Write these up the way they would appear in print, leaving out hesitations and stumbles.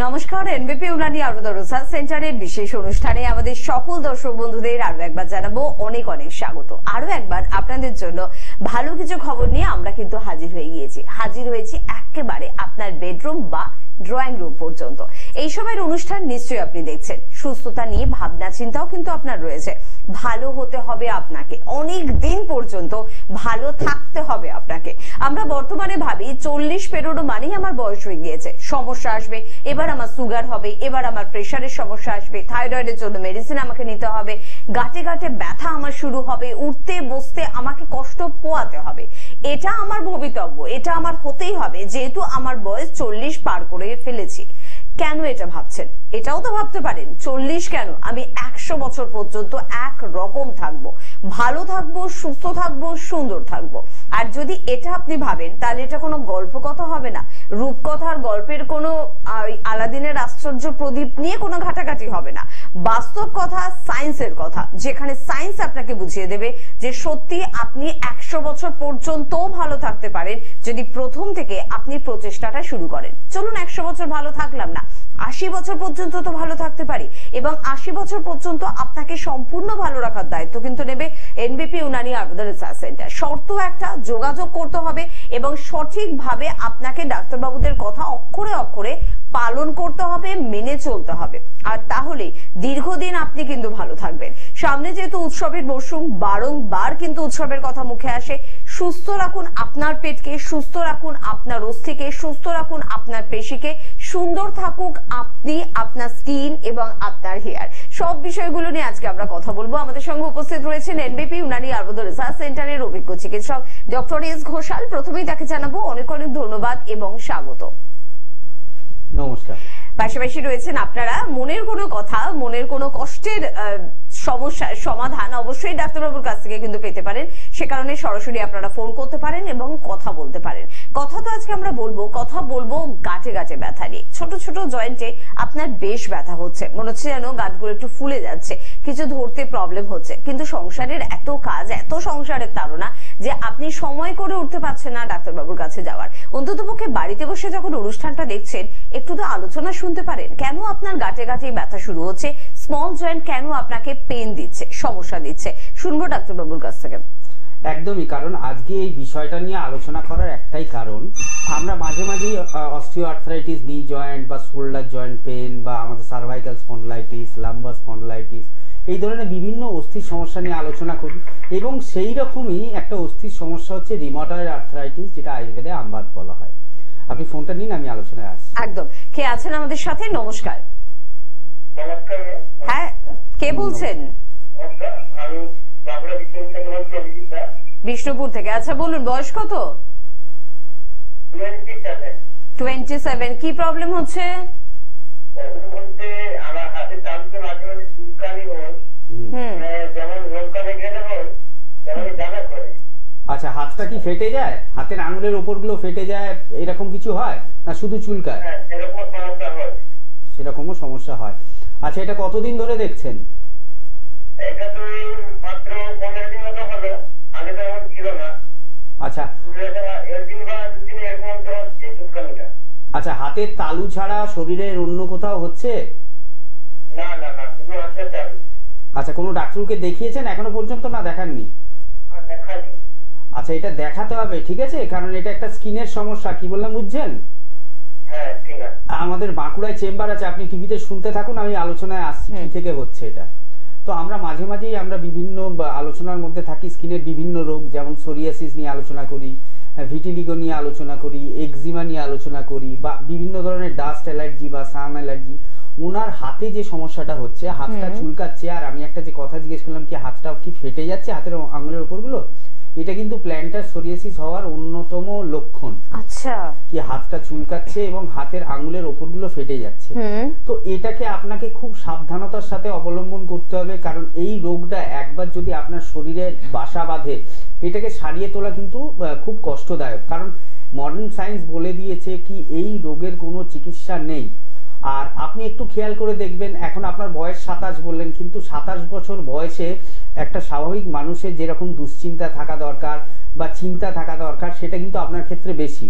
নমস্কার, এনবিপি উনানি আয়ুর্বেদ রিসার্চ সেন্টারের বিশেষ অনুষ্ঠানে আমাদের সকল দর্শক বন্ধুদের আরো একবার জানাবো অনেক অনেক স্বাগত। আরো একবার আপনাদের জন্য ভালো কিছু খবর নিয়ে আমরা কিন্তু হাজির হয়েছি একেবারে আপনার বেডরুম বা ড্রয়িং রুম পর্যন্ত। এই সময়ের অনুষ্ঠান নিশ্চয়ই আপনি দেখছেন। সুস্থতা নিয়ে ভাবনা চিন্তাও কিন্তু আপনার রয়েছে। ভালো হতে হবে আপনাকে, অনেক দিন পর্যন্ত ভালো থাকতে হবে আপনাকে। আমরা বর্তমানে ভাবি 40 পেরোনো মানেই আমার বয়স হয়ে গিয়েছে, সমস্যা আসবে, এবার আমার সুগার হবে, এবার আমার প্রেশারের সমস্যা আসবে, থাইরয়েডের জন্য মেডিসিন আমাকে নিতে হবে, গাঁটে গাঁটে ব্যথা আমার শুরু হবে, উঠতে বসতে আমাকে কষ্ট পোয়াতে হবে। এটা আমার ভবিতব্য, এটা আমার হতেই হবে, যেহেতু আমার বয়স 40 পার করে ফেলেছি। কেন এটা ভাবছেন? এটাও তো ভাবতে পারেন 40 কেন, আমি 100 বছর পর্যন্ত এক রকম থাকবো, ভালো থাকবো, সুস্থ থাকবো, সুন্দর থাকবো। আর যদি এটা আপনি ভাবেন তাহলে এটা কোনো গল্প কথা হবে না, রূপকথার গল্পের কোনো আলাদিনের আশ্চর্য প্রদীপ নিয়ে কোনো ঘাটাঘাটি হবে না। বাস্তব কথা, সায়েন্সের কথা, যেখানে সায়েন্স আপনাকে বুঝিয়ে দেবে যে সত্যি আপনি 100 বছর পর্যন্ত ভালো থাকতে পারেন যদি প্রথম থেকে আপনি প্রচেষ্টাটা শুরু করেন। চলুন 100 বছর ভালো থাকলাম না, 80 বছর পর্যন্ত তো ভালো থাকতে পারি, এবং 80 বছর পর্যন্ত আপনাকে সম্পূর্ণ ভালো রাখার দায়িত্ব কিন্তু নেবে এনবিপি উনানি আয়ুর্বেদ রিসার্চ সেন্টার। শর্ত একটা, যোগাযোগ করতে হবে এবং সঠিকভাবে আপনাকে ডাক্তারবাবুদের কথা অক্ষরে অক্ষরে পালন করতে হবে, মেনে চলতে হবে। আর তাহলে দীর্ঘদিন আপনি কিন্তু ভালো থাকবেন। সামনে যেহেতু উৎসবের মরশুম, বারংবার কিন্তু উৎসবের কথা মুখে আসে। সুস্থ রাখুন আপনার পেটকে, সুস্থ রাখুন আপনার অস্থিকে, সুস্থ রাখুন আপনার পেশিকে, সুন্দর থাকুক আপনি, আপনার স্কিন এবং আপনার হেয়ার। সব বিষয়গুলো নিয়ে আজকে আমরা কথা বলবো। আমাদের সঙ্গে উপস্থিত রয়েছেন এনবিপি উনানি আয়ুর্বেদ রিসার্চ সেন্টারের অভিজ্ঞ চিকিৎসক ডক্টর এস ঘোষাল। প্রথমেই তাকে জানাবো অনেক অনেক ধন্যবাদ এবং স্বাগত। নমস্কার। পাশাপাশি রয়েছেন আপনারা। মনের কোনো কথা, মনের কোনো কষ্টের সমস্যার সমাধান অবশ্যই ডাক্তারবাবুর কাছ থেকে কিন্তু পেতে পারেন। সে কারণে সরাসরি আপনারা ফোন করতে পারেন এবং কথা বলতে পারেন। কথা তো আজকে আমরা কথা বলবো গাঁটে গাঁটে ব্যথা নিয়ে। ছোট ছোট জয়েন্টে আপনার বেশ ব্যথা হচ্ছে, মনে হচ্ছে যেন গাঁটগুলো একটু ফুলে যাচ্ছে, কিছু ধরতে প্রবলেম হচ্ছে, কিন্তু সংসারের এত কাজ, এত সংসারের তাড়না যে আপনি সময় করে উঠতে পারছেন না ডাক্তারবাবুর কাছে যাওয়ার। অন্ততপক্ষে বাড়িতে বসে যখন অনুষ্ঠানটা দেখছেন একটু তো আলোচনা শুনতে পারেন। কেন আপনার গাঁটে গাঁটে ব্যথা শুরু হচ্ছে? স্মল জয়েন্ট কেন আপনাকে পেন দিচ্ছে, সমস্যা দিচ্ছে? শুনবো ডাক্তারবাবুর কাছ থেকে। একদমই, কারণ আজকে এই বিষয়টা নিয়ে আলোচনা করার একটাই কারণ, আমরা মাঝে মাঝে অস্টিও আর্থ্রাইটিস, নি জয়েন্ট বা শোল্ডার জয়েন্ট পেন বা আমাদের সার্ভাইকাল স্পন্ডলাইটিস, লাম্বার স্পন্ডলাইটিস, এই ধরনের বিভিন্ন অস্থির সমস্যা নিয়ে আলোচনা করি। এবং সেই রকমই একটা অস্থির সমস্যা হচ্ছে রিমটয়েড আর্থ্রাইটিস, যেটা আয়ুর্বেদে আমবাত বলা হয়। আপনি ফোনটা নিন, আমি আলোচনায় আসছি। একদম। কে আছেন আমাদের সাথে? নমস্কার। হ্যাঁ, কে বলছেন? বিষ্ণুপুর থেকে। আচ্ছা বলুন, বয়স কত? 27। কি প্রবলেম হচ্ছে? আচ্ছা, হাতটা কি ফেটে যায়? হাতের আঙুলের ওপরগুলো ফেটে যায়, এরকম কিছু হয় না শুধু চুলকায়? সেরকমও সমস্যা হয়। আচ্ছা, এটা কতদিন ধরে দেখছেন? আচ্ছা আচ্ছা, হাতের তালু ছাড়া শরীরের অন্য কোথাও হচ্ছে? আচ্ছা, কোনো ডাক্তারকে দেখিয়েছেন এখনো পর্যন্ত? না, দেখাননি? আচ্ছা, এটা দেখাতে হবে, ঠিক আছে, কারণ এটা একটা স্কিনের সমস্যা। কি বললাম বুঝছেন? আমাদের বাঁকুড়ায় চেম্বার আছে, আপনি টিভিতে শুনতে থাকুন, আমি আলোচনায় আসছি কি থেকে হচ্ছে এটা। তো আমরা মাঝে মাঝেই আমরা বিভিন্ন আলোচনার মধ্যে থাকি। স্কিনের বিভিন্ন রোগ, যেমন সোরিয়াসিস নিয়ে আলোচনা করি, ভিটিলিগো নিয়ে আলোচনা করি, এক্সিমা নিয়ে আলোচনা করি, বা বিভিন্ন ধরনের ডাস্ট অ্যালার্জি বা সান অ্যালার্জি। ওনার হাতে যে সমস্যাটা হচ্ছে, হাতটা চুলকাচ্ছে, আর আমি একটা যে কথা জিজ্ঞেস করলাম কি হাতটা কি ফেটে যাচ্ছে হাতের আঙুলের উপরগুলো, এটা কিন্তু প্ল্যান্টার সোরিয়াসিস হওয়ার অন্যতম লক্ষণ। আচ্ছা, কি হাতটা চুলকাচ্ছে এবং হাতের আঙুলের ওপরগুলো ফেটে যাচ্ছে। তো এটাকে আপনাকে খুব সাবধানতার সাথে অবলম্বন করতে হবে, কারণ এই রোগটা একবার যদি আপনার শরীরে বাসা বাঁধে, এটাকে সারিয়ে তোলা কিন্তু খুব কষ্টদায়ক। কারণ মডার্ন সায়েন্স বলে দিয়েছে কি এই রোগের কোনো চিকিৎসা নেই। আর আপনি একটু খেয়াল করে দেখবেন, এখন আপনার বয়স 27 বললেন, কিন্তু 27 বছর বয়সে একটা স্বাভাবিক মানুষের যেরকম দুশ্চিন্তা থাকা দরকার বা চিন্তা থাকা দরকার, সেটা কিন্তু আপনার ক্ষেত্রে বেশি।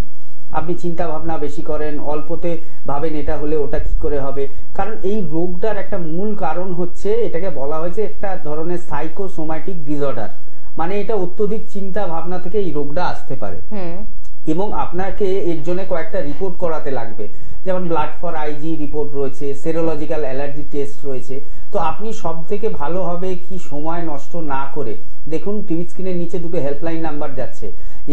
আপনি চিন্তা ভাবনা বেশি করেন, অল্পতে ভাবেন এটা হলে ওটা কি করে হবে। কারণ এই রোগটার একটা মূল কারণ হচ্ছে, এটাকে বলা হয়েছে একটা ধরনের সাইকোসোম্যাটিক ডিসঅর্ডার, মানে এটা অত্যধিক চিন্তা ভাবনা থেকে এই রোগটা আসতে পারে। এবং আপনাকে এর জন্য কয়েকটা রিপোর্ট করাতে লাগবে, যেমন ব্লাড ফর আইজি রিপোর্ট রয়েছে, সেরোলজিক্যাল অ্যালার্জি টেস্ট রয়েছে। তো আপনি সব থেকে ভালো হবে কি, সময় নষ্ট না করে দেখুন টিভি স্ক্রিনের নিচে দুটো হেল্পলাইন নাম্বার যাচ্ছে,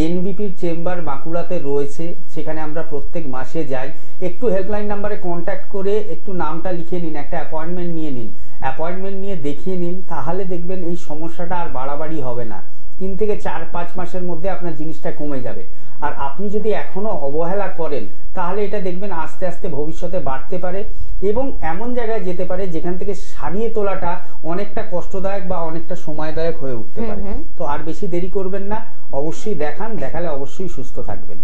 এনবিপির চেম্বার বাঁকুড়াতে রয়েছে, সেখানে আমরা প্রত্যেক মাসে যাই। একটু হেল্পলাইন নাম্বারে কন্ট্যাক্ট করে একটু নামটা লিখে নিন, একটা অ্যাপয়েন্টমেন্ট নিয়ে নিন, অ্যাপয়েন্টমেন্ট নিয়ে দেখিয়ে নিন, তাহলে দেখবেন এই সমস্যাটা আর বাড়াবাড়ি হবে না। 3 থেকে 4-5 মাসের মধ্যে আপনার জিনিসটা কমে যাবে। আর আপনি যদি এখনো অবহেলা করেন তাহলে এটা দেখবেন আস্তে আস্তে ভবিষ্যতে বাড়তে পারে এবং এমন জায়গায় যেতে পারে যেখান থেকে সারিয়ে তোলাটা অনেকটা কষ্টদায়ক বা অনেকটা সময়দায়ক হয়ে উঠতে পারে। তো আর বেশি দেরি করবেন না, অবশ্যই দেখান, দেখালে অবশ্যই সুস্থ থাকবেন।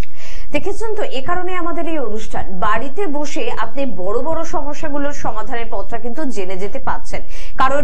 দেখেছেন তো, এ কারণে আমাদের এই অনুষ্ঠান, বাড়িতে বসে আপনি বড় বড় সমস্যাগুলোর সমাধানের পথটা কিন্তু জেনে যেতে পাচ্ছেন। কারণ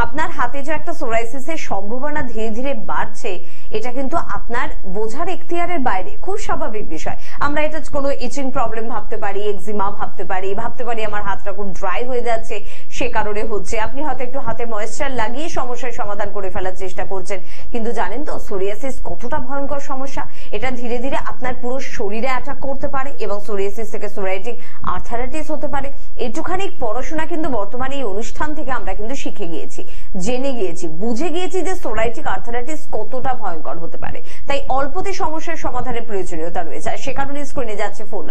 আপনার হাতে যে একটা সোরাইসিসের সম্ভাবনা ধীরে ধীরে বাড়ছে, এটা কিন্তু আপনার বোঝার এখতিয়ারের বাইরে, খুব স্বাভাবিক বিষয়। আমরা এটা কোনো ইচিং প্রবলেম ভাবতে পারি, এক্সিমা ভাবতে পারি আমার হাতটা খুব ড্রাই হয়ে যাচ্ছে সে কারণে হচ্ছে। আপনি হয়তো একটু হাতে ময়েশ্চার লাগিয়ে সমস্যার সমাধান করে ফেলার চেষ্টা করছেন, কিন্তু জানেন তো সোরিয়াসিস কতটা ভয়ঙ্কর সমস্যা। এটা ধীরে ধীরে আপনার পুরো শরীরে অ্যাটাক করতে পারে এবং সোরিয়াসিস থেকে সোরাইটিক আর্থারাইটিস হতে পারে। একটুখানি পড়াশোনা কিন্তু বর্তমানে এই অনুষ্ঠান থেকে আমরা কিন্তু শিখে গিয়েছি, জেনে গিয়েছি, বুঝে গিয়েছি যে সোরাইটিক আর্থারাইটিস কতটা ভয়ঙ্কর হতে পারে। তাই অল্পতে সমস্যার সমাধানের প্রয়োজনীয়তা রয়েছে। সে কারণে স্ক্রিনে যাচ্ছে ফোন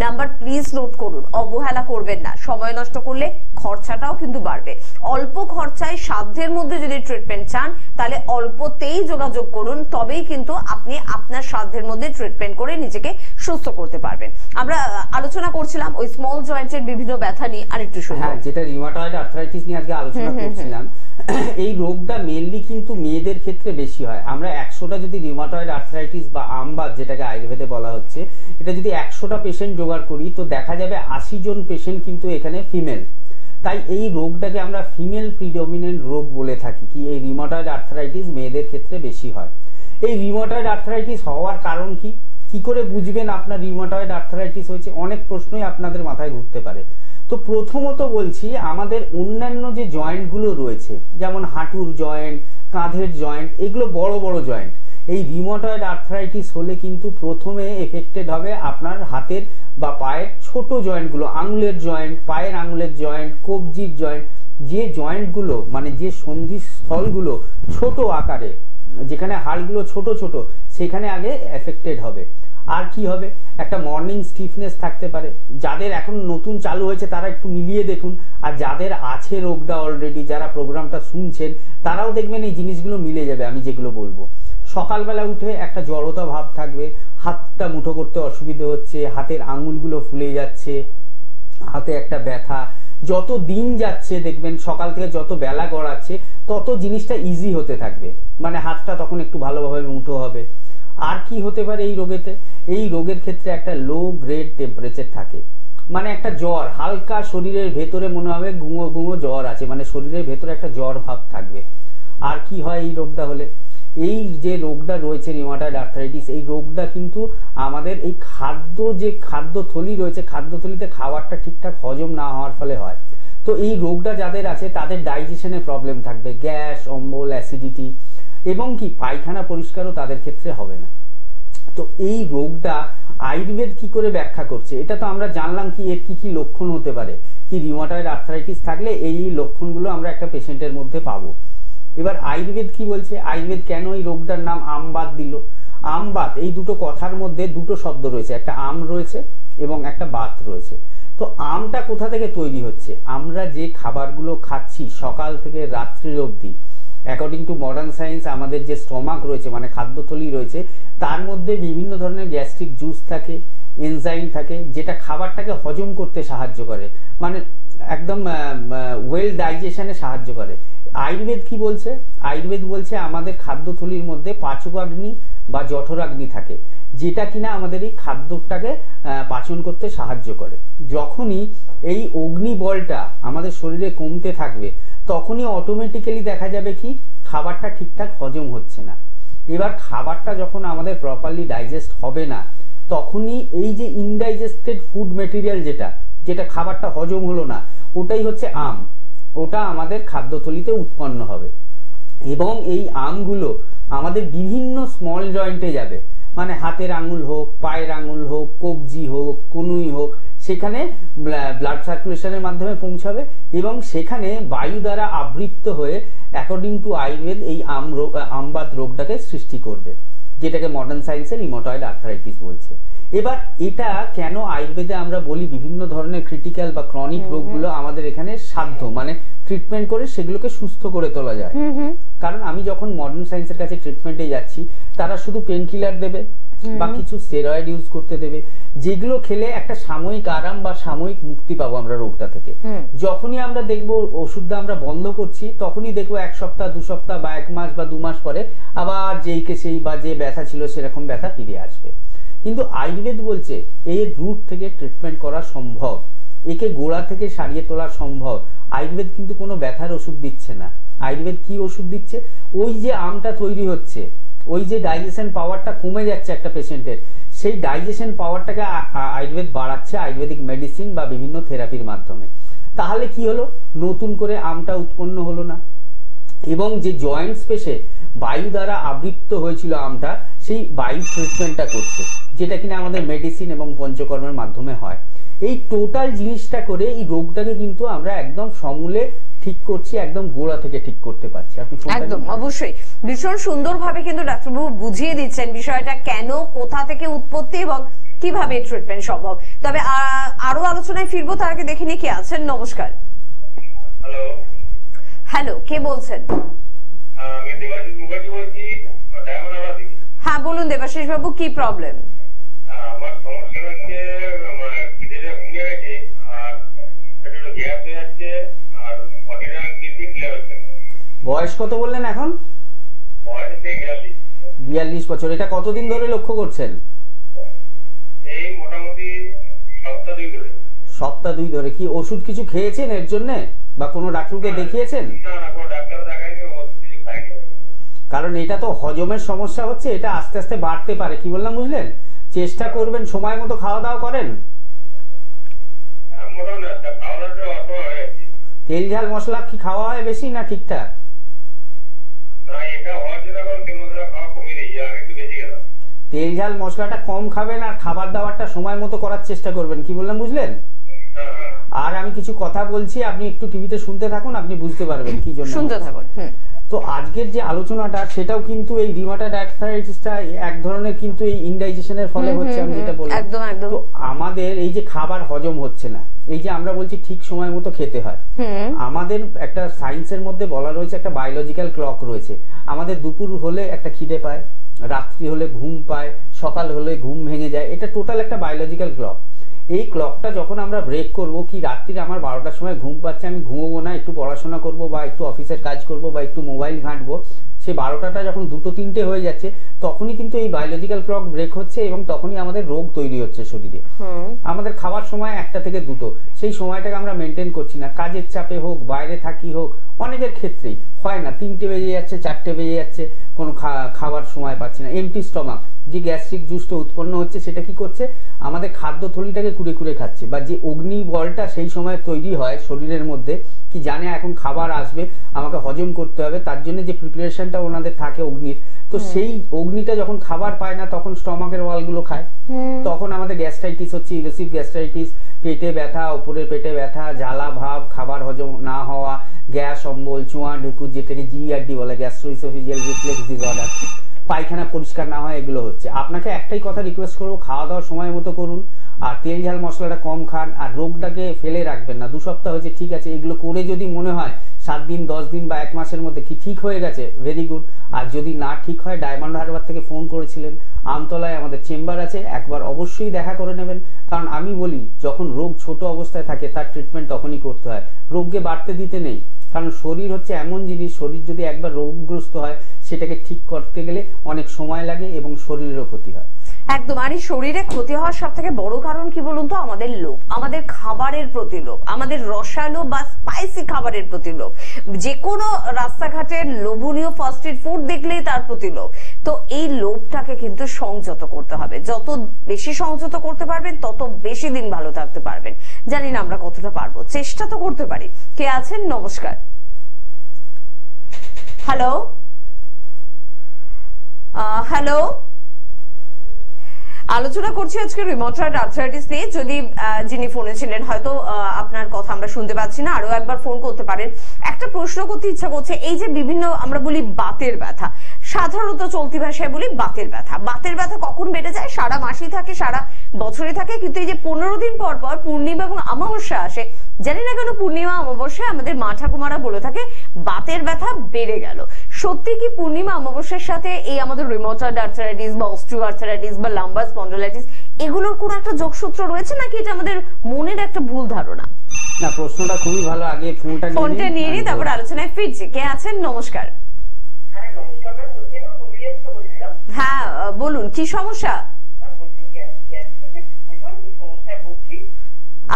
নাম্বার প্লিজ নোট করুন, অবহেলা করবেন না। সময় নষ্ট করলে খরচাটাও কিন্তু বাড়বে। অল্প খরচায় সাধ্যের মধ্যে যদি ট্রিটমেন্ট চান তাহলে অল্পতেই যোগাযোগ করুন, তবেই কিন্তু আপনি আপনার সাধ্যের মধ্যে ট্রিটমেন্ট করে নিজেকে সুস্থ করতে পারবেন। আমরা আলোচনা করছিলাম ওই স্মল জয়েন্টের বিভিন্ন ব্যথা নিয়ে, আরেকটু শুনুন। হ্যাঁ, যেটা রিউমাটয়েড আর্থ্রাইটিস নিয়ে আজকে আলোচনা করছিলাম, এই রোগটা মেইনলি কিন্তু মেয়েদের ক্ষেত্রে বেশি হয়। আমরা 100টা যদি রিউমাটয়েড আর্থ্রাইটিস বা আমবাত যেটাকে আয়ুর্বেদে বলা হচ্ছে, এটা যদি 100টা পেশেন্ট জোগাড় করি তো দেখা যাবে 80 জন পেশেন্ট কিন্তু এখানে ফিমেল। তাই এই রোগটাকে আমরা ফিমেল প্রিডমিনেন্ট রোগ বলে থাকি। কি এই রিউমাটয়েড আর্থ্রাইটিস মেয়েদের ক্ষেত্রে বেশি হয়। এই রিউমাটয়েড আর্থ্রাইটিস হওয়ার কারণ কি, কি করে বুঝবেন আপনার রিউমাটয়েড আর্থ্রাইটিস হয়েছে, অনেক প্রশ্নই আপনাদের মাথায় ঘুরতে পারে। তো প্রথমত বলছি, আমাদের অন্যান্য যে জয়েন্টগুলো রয়েছে, যেমন হাঁটুর জয়েন্ট, কাঁধের জয়েন্ট, এগুলো বড় বড় জয়েন্ট। এই রিউমাটয়েড আর্থ্রাইটিস হলে কিন্তু প্রথমে এফেক্টেড হবে আপনার হাতের বা পায়ের ছোট জয়েন্টগুলো, আঙুলের জয়েন্ট, পায়ের আঙুলের জয়েন্ট, কবজির জয়েন্ট, যে জয়েন্টগুলো মানে যে সন্ধিস্থলগুলো ছোট আকারে, যেখানে হাড়গুলো ছোট ছোট, সেখানে আগে এফেক্টেড হবে। আর কি হবে, একটা মর্নিং স্টিফনেস থাকতে পারে। যাদের এখন নতুন চালু হয়েছে তারা একটু মিলিয়ে দেখুন, আর যাদের আছে রোগটা অলরেডি, যারা প্রোগ্রামটা শুনছেন, তারাও দেখবেন এই জিনিসগুলো মিলে যাবে আমি যেগুলো বলবো। সকালবেলা উঠে একটা জড়তা ভাব থাকবে, হাতটা মুঠো করতে অসুবিধে হচ্ছে, হাতের আঙুলগুলো ফুলে যাচ্ছে, হাতে একটা ব্যথা। যত দিন যাচ্ছে দেখবেন সকাল থেকে যত বেলা গড়াচ্ছে তত জিনিসটা ইজি হতে থাকবে, মানে হাতটা তখন একটু ভালোভাবে মুঠো হবে। আর কি হতে পারে এই রোগেতে, এই রোগের ক্ষেত্রে একটা লো গ্রেড টেম্পারেচার থাকে, মানে একটা জ্বর, হালকা শরীরের ভেতরে মনে হবে গুঁয়ো গুঁয়ো জ্বর আছে, মানে শরীরের ভেতরে একটা জ্বর ভাব থাকবে। আর কি হয় এই রোগটা হলে, এই যে রোগটা রয়েছে রিউমাটয়েড আর্থ্রাইটিস, এই রোগটা কিন্তু আমাদের এই যে খাদ্যথলি রয়েছে, খাদ্যথলিতে খাবারটা ঠিকঠাক হজম না হওয়ার ফলে হয়। তো এই রোগটা যাদের আছে তাদের ডাইজেশনের প্রবলেম থাকবে, গ্যাস, অম্বল, অ্যাসিডিটি, এবং কি পায়খানা পরিষ্কারও তাদের ক্ষেত্রে হবে না। তো এই রোগটা আয়ুর্বেদ কি করে ব্যাখ্যা করছে, এটা তো আমরা জানলাম কি এর কি কি লক্ষণ হতে পারে, কি রিউমাটয়েড আর্থ্রাইটিস থাকলে এই লক্ষণগুলো আমরা একটা পেশেন্টের মধ্যে পাবো। এবার আয়ুর্বেদ কি বলছে, আয়ুর্বেদ কেন এই রোগটার নাম আমবাত দিল। আমবাত, এই দুটো কথার মধ্যে দুটো শব্দ রয়েছে, একটা আম রয়েছে এবং একটা বাত রয়েছে। তো আমটা কোথা থেকে তৈরি হচ্ছে, আমরা যে খাবারগুলো খাচ্ছি সকাল থেকে রাত্রির অবধি, অ্যাকর্ডিং টু মডার্ন সায়েন্স আমাদের যে স্টমাক রয়েছে মানে খাদ্যথলি রয়েছে, তার মধ্যে বিভিন্ন ধরনের গ্যাস্ট্রিক জুস থাকে, এনজাইম থাকে, যেটা খাবারটাকে হজম করতে সাহায্য করে, মানে একদম ওয়েল ডাইজেশনে সাহায্য করে। আয়ুর্বেদ কি বলছে, আয়ুর্বেদ বলছে আমাদের খাদ্যথলির মধ্যে পাচকাগ্নি বা জঠরাগ্নি থাকে, যেটা কিনা আমাদের এই খাদ্যটাকে পাচন করতে সাহায্য করে। যখনই এই অগ্নিবলটা আমাদের শরীরে কমতে থাকবে তখনই অটোমেটিক্যালি দেখা যাবে কি খাবারটা ঠিকঠাক হজম হচ্ছে না। এবার খাবারটা যখন আমাদের প্রপারলি ডাইজেস্ট হবে না তখনই এই যে ইনডাইজেস্টেড ফুড মেটেরিয়াল যেটা খাবারটা হজম হলো না, ওটাই হচ্ছে আম, ওটা আমাদের খাদ্যথলিতে উৎপন্ন হবে। এবং এই আমগুলো আমাদের বিভিন্ন স্মল জয়েন্টে যাবে, মানে হাতের আঙুল হোক, পায়ের আঙুল হোক, কবজি হোক, কনুই হোক, সেখানে ব্লাড সার্কুলেশনের মাধ্যমে পৌঁছাবে এবং সেখানে বায়ু দ্বারা আবৃত্ত হয়ে অ্যাকর্ডিং টু আয়ুর্বেদ এই আমবাত রোগটাকে সৃষ্টি করবে, যেটাকে মডার্ন সায়েন্সে রিউমাটয়েড আর্থ্রাইটিস বলছে। এবার এটা কেন আয়ুর্বেদে আমরা বলি বিভিন্ন ধরনের ক্রিটিক্যাল বা ক্রনিক রোগগুলো আমাদের এখানে সাধ্য, মানে ট্রিটমেন্ট করে সেগুলোকে সুস্থ করে তোলা যায়। কারণ আমি যখন মডার্ন সায়েন্সের কাছে ট্রিটমেন্টে যাচ্ছি, তারা শুধু পেন কিলার দেবে বা কিছু স্টেরয়েড ইউজ করতে দেবে, যেগুলো খেলে একটা সাময়িক আরাম বা সাময়িক মুক্তি পাবো আমরা রোগটা থেকে। যখনই আমরা দেখবো ওষুধটা আমরা বন্ধ করছি, তখনই দেখবো 1 সপ্তাহ 2 সপ্তাহ বা 1 মাস বা 2 মাস পরে আবার যেইকে সেই বা যে ব্যথা ছিল সেরকম ব্যথা ফিরে আসবে। কিন্তু আয়ুর্বেদ বলছে এর রুট থেকে ট্রিটমেন্ট করা সম্ভব, একে গোড়া থেকে সারিয়ে তোলা সম্ভব। আয়ুর্বেদ কিন্তু কোনো ব্যথার ওষুধ দিচ্ছে না। আয়ুর্বেদ কি ওষুধ দিচ্ছে? ওই যে আমটা তৈরি হচ্ছে, ওই যে ডাইজেশন পাওয়ারটা কমে যাচ্ছে একটা পেশেন্টের, সেই ডাইজেশন পাওয়ারটাকে আয়ুর্বেদ বাড়াচ্ছে আয়ুর্বেদিক মেডিসিন বা বিভিন্ন থেরাপির মাধ্যমে। তাহলে কি হলো? নতুন করে আমটা উৎপন্ন হলো না, এবং যে জয়েন্ট স্পেসে বায়ু দ্বারা আবৃত্ত হয়েছিল আমটা, সেই বায়ু ট্রিটমেন্টটা করছে, যেটা কিনা আমাদের মেডিসিন এবং পঞ্চকর্মের মাধ্যমে হয়। এই টোটাল জিনিসটা করে এই রোগটাকে কিন্তু আমরা একদম সমূলে ঠিক করছি, একদম গোড়া থেকে ঠিক করতে পারছি। আপনি একদম অবশ্যই ভীষণ সুন্দরভাবে কিন্তু ডাক্তারবাবু বুঝিয়ে দিচ্ছেন বিষয়টা, কেন, কোথা থেকে উৎপত্তি এবং কিভাবে ট্রিটমেন্ট সম্ভব। তবে আরো আলোচনায় ফিরবো, তার আগে দেখে নিয়ে কে আছেন। নমস্কার। হ্যালো, কে বলছেন? আমি দেবাশিস মুখার্জি বলছি, ডায়মন্ড থেকে। হ্যাঁ বলুন দেবাশিস বাবু, কি প্রবলেম? আমার সমস্যা হচ্ছে খিদেটা কমে গেছে, আর পেটে গ্যাস হয়ে যাচ্ছে, আর বডিটা কিডনি ক্লিয়ার হচ্ছে না। বয়স কত বললেন এখন? বয়স 42 বছর। এটা কতদিন ধরে লক্ষ্য করছেন? এই মোটামুটি সপ্তাহ 2 ধরে। সপ্তাহ 2 ধরে। কি ওষুধ কিছু খেয়েছেন এর জন্য, বা কোনো ডাক্তারকে দেখিয়েছেন? না না, কোনো ডাক্তার দেখাইনি, ওষুধ কিছু খাইনি। কারণ এটা তো হজমের সমস্যা হচ্ছে, এটা আস্তে আস্তে বাড়তে পারে। কি বললাম বুঝলেন? চেষ্টা করবেন সময় মতো খাওয়া দাওয়া করেন। মোটামুটি খাওয়া দাওয়া হয়ে যাচ্ছে। তেল ঝাল মশলা কি খাওয়া হয় বেশি না ঠিকঠাক? না, এটা হওয়ার জন্য এখন কেমোথেরাপি খাওয়া কমিয়ে দিয়েছি, আগে একটু বেশি গেলাম। তেল ঝাল মশলাটা কম খাবেন আর খাবার দাবারটা সময় মতো করার চেষ্টা করবেন। কি বললাম বুঝলেন? আর আমি কিছু কথা বলছি, আপনি একটু টিভিতে শুনতে থাকুন, আপনি বুঝতে পারবেন কি জন্য শুনতে থাকুন। তো আজকের যে আলোচনাটা, সেটাও কিন্তু এই রিউমাটয়েড আর্থ্রাইটিসটা এক ধরনের কিন্তু এই ইনডাইজেশনের ফলে হচ্ছে, আমি যেটা বললাম। একদম একদম। তো আমাদের এই যে খাবার হজম হচ্ছে না, এই যে আমরা বলছি ঠিক সময় মতো খেতে হয়, আমাদের একটা সায়েন্সের মধ্যে বলা রয়েছে, একটা বায়োলজিক্যাল ক্লক রয়েছে। আমাদের দুপুর হলে একটা খিদে পায়, রাত্রি হলে ঘুম পায়, সকাল হলে ঘুম ভেঙে যায়। এটা টোটাল একটা বায়োলজিক্যাল ক্লক। এই ক্লকটা যখন আমরা ব্রেক করব, কি রাত্রিরে আমার 12টার সময় ঘুম পাচ্ছে, আমি ঘুমোবো না, একটু পড়াশোনা করব বা একটু অফিসের কাজ করব বা একটু মোবাইল ঘাঁটবো, সেই 12টাটা যখন 2-3টে হয়ে যাচ্ছে, তখনই কিন্তু এই বায়োলজিক্যাল ক্লক ব্রেক হচ্ছে এবং তখনই আমাদের রোগ তৈরি হচ্ছে শরীরে। আমাদের খাওয়ার সময় 1টা থেকে 2টো, সেই সময়টাকে আমরা মেনটেন করছি না। কাজের চাপে হোক, বাইরে থাকি হোক, অনেকের ক্ষেত্রেই হয় না, 3টে বেজে যাচ্ছে, 4টে বেজে যাচ্ছে, কোনো খাবার সময় পাচ্ছি না। এমটি স্টমাক, যে গ্যাস্ট্রিক জুসটা উৎপন্ন হচ্ছে, সেটা কি করছে? আমাদের খাদ্য থলিটাকে কুড়ে কুড়ে খাচ্ছে। বা যে অগ্নি বলটা সেই সময় তৈরি হয় শরীরের মধ্যে, কি জানে এখন খাবার আসবে, আমাকে হজম করতে হবে, তার জন্য যে প্রিপারেশনটা ওনাদের থাকে অগ্নির, তো সেই অগ্নিটা যখন খাবার পায় না, তখন স্টমাকের ওয়ালগুলো খায়, তখন আমাদের গ্যাস্ট্রাইটিস হচ্ছে, ইলোসিভ গ্যাস্ট্রাইটিস, পেটে ব্যথা, উপরের পেটে ব্যথা, জ্বালা ভাব, খাবার হজম না হওয়া, গ্যাস অম্বল, চুয়া ঢেকুর, যেটাকে জিআরডি বলে, গ্যাস্ট্রোইসোফেজিয়াল রিফ্লেক্স ডিসঅর্ডার, পায়খানা পরিষ্কার না হয়, এগুলো হচ্ছে। আপনাকে একটাই কথা রিকোয়েস্ট করবো, খাওয়া দাওয়ার সময় মতো করুন, আর তেল ঝাল মশলাটা কম খান, আর রোগটাকে ফেলে রাখবেন না। 2 সপ্তাহ হয়েছে, ঠিক আছে, এগুলো করে যদি মনে হয় 7 দিন, 10 দিন বা 1 মাসের মধ্যে কি ঠিক হয়ে গেছে, ভেরি গুড। আর যদি না ঠিক হয়, ডায়মন্ড হারবার থেকে ফোন করেছিলেন, আমতলায় আমাদের চেম্বার আছে, একবার অবশ্যই দেখা করে নেবেন। কারণ আমি বলি, যখন রোগ ছোট অবস্থায় থাকে, তার ট্রিটমেন্ট তখনই করতে হয়, রোগকে বাড়তে দিতে নেই। কারণ শরীর হচ্ছে এমন জিনিস, শরীর যদি একবার রোগগ্রস্ত হয়, সেটাকে ঠিক করতে গেলে অনেক সময় লাগে এবং শরীরেরও ক্ষতি হয়। একদম। আর এই শরীরে ক্ষতি হওয়ার সব থেকে বড় কারণ কি বলুন তো? আমাদের লোভ, আমাদের খাবারের প্রতি লোভ, আমাদের রসালো বা স্পাইসি খাবারের প্রতি লোভ, যে কোনো রাস্তাঘাটের লোভনীয় ফাস্ট ফুড দেখলেই তার প্রতি লোভ। তো এই লোভটাকে কিন্তু সংযত করতে হবে। যত বেশি সংযত করতে পারবেন তত বেশি দিন ভালো থাকতে পারবেন। জানি না আমরা কতটা পারবো, চেষ্টা তো করতে পারি। কে আছেন? নমস্কার। Hello, hello. আলোচনা করছি আজকে রিউমাটয়েড আর্থ্রাইটিস নিয়ে। যদি যিনি ফোনে ছিলেন হয়তো আপনার কথা আমরা শুনতে পাচ্ছি না, আরো একবার ফোন করতে পারেন। একটা প্রশ্ন করতে ইচ্ছা করছে, এই যে বিভিন্ন আমরা বলি বাতের ব্যথা, সাধারণত চলতি ভাষায় বলি বাতের ব্যথা। বাতের ব্যথা কখন বেড়ে যায়? সারা মাসই থাকে, সারা বছরে থাকে, কিন্তু এই যে 15 দিন পর পর পূর্ণিমা এবং অমাবস্যা আসে, জানি না কেন পূর্ণিমা অমাবস্যায় আমাদের মা ঠাকুমারা বলে থাকে বাতের ব্যথা বেড়ে গেল। সত্যি কি পূর্ণিমা অমাবস্যার সাথে এই আমাদের রিউমাটয়েড আর্থ্রাইটিস বা অস্টিওআর্থ্রাইটিস বা লাম্বার স্পন্ডিলাইটিস এগুলোর কোনো একটা যোগসূত্র রয়েছে, নাকি এটা আমাদের মনের একটা ভুল ধারণা? না, প্রশ্নটা খুবই ভালো। আগে ফোনটা নিয়ে নিই, তারপর আলোচনায় ফিরছি। কে আছেন? নমস্কার। হ্যাঁ বলুন, কি সমস্যা?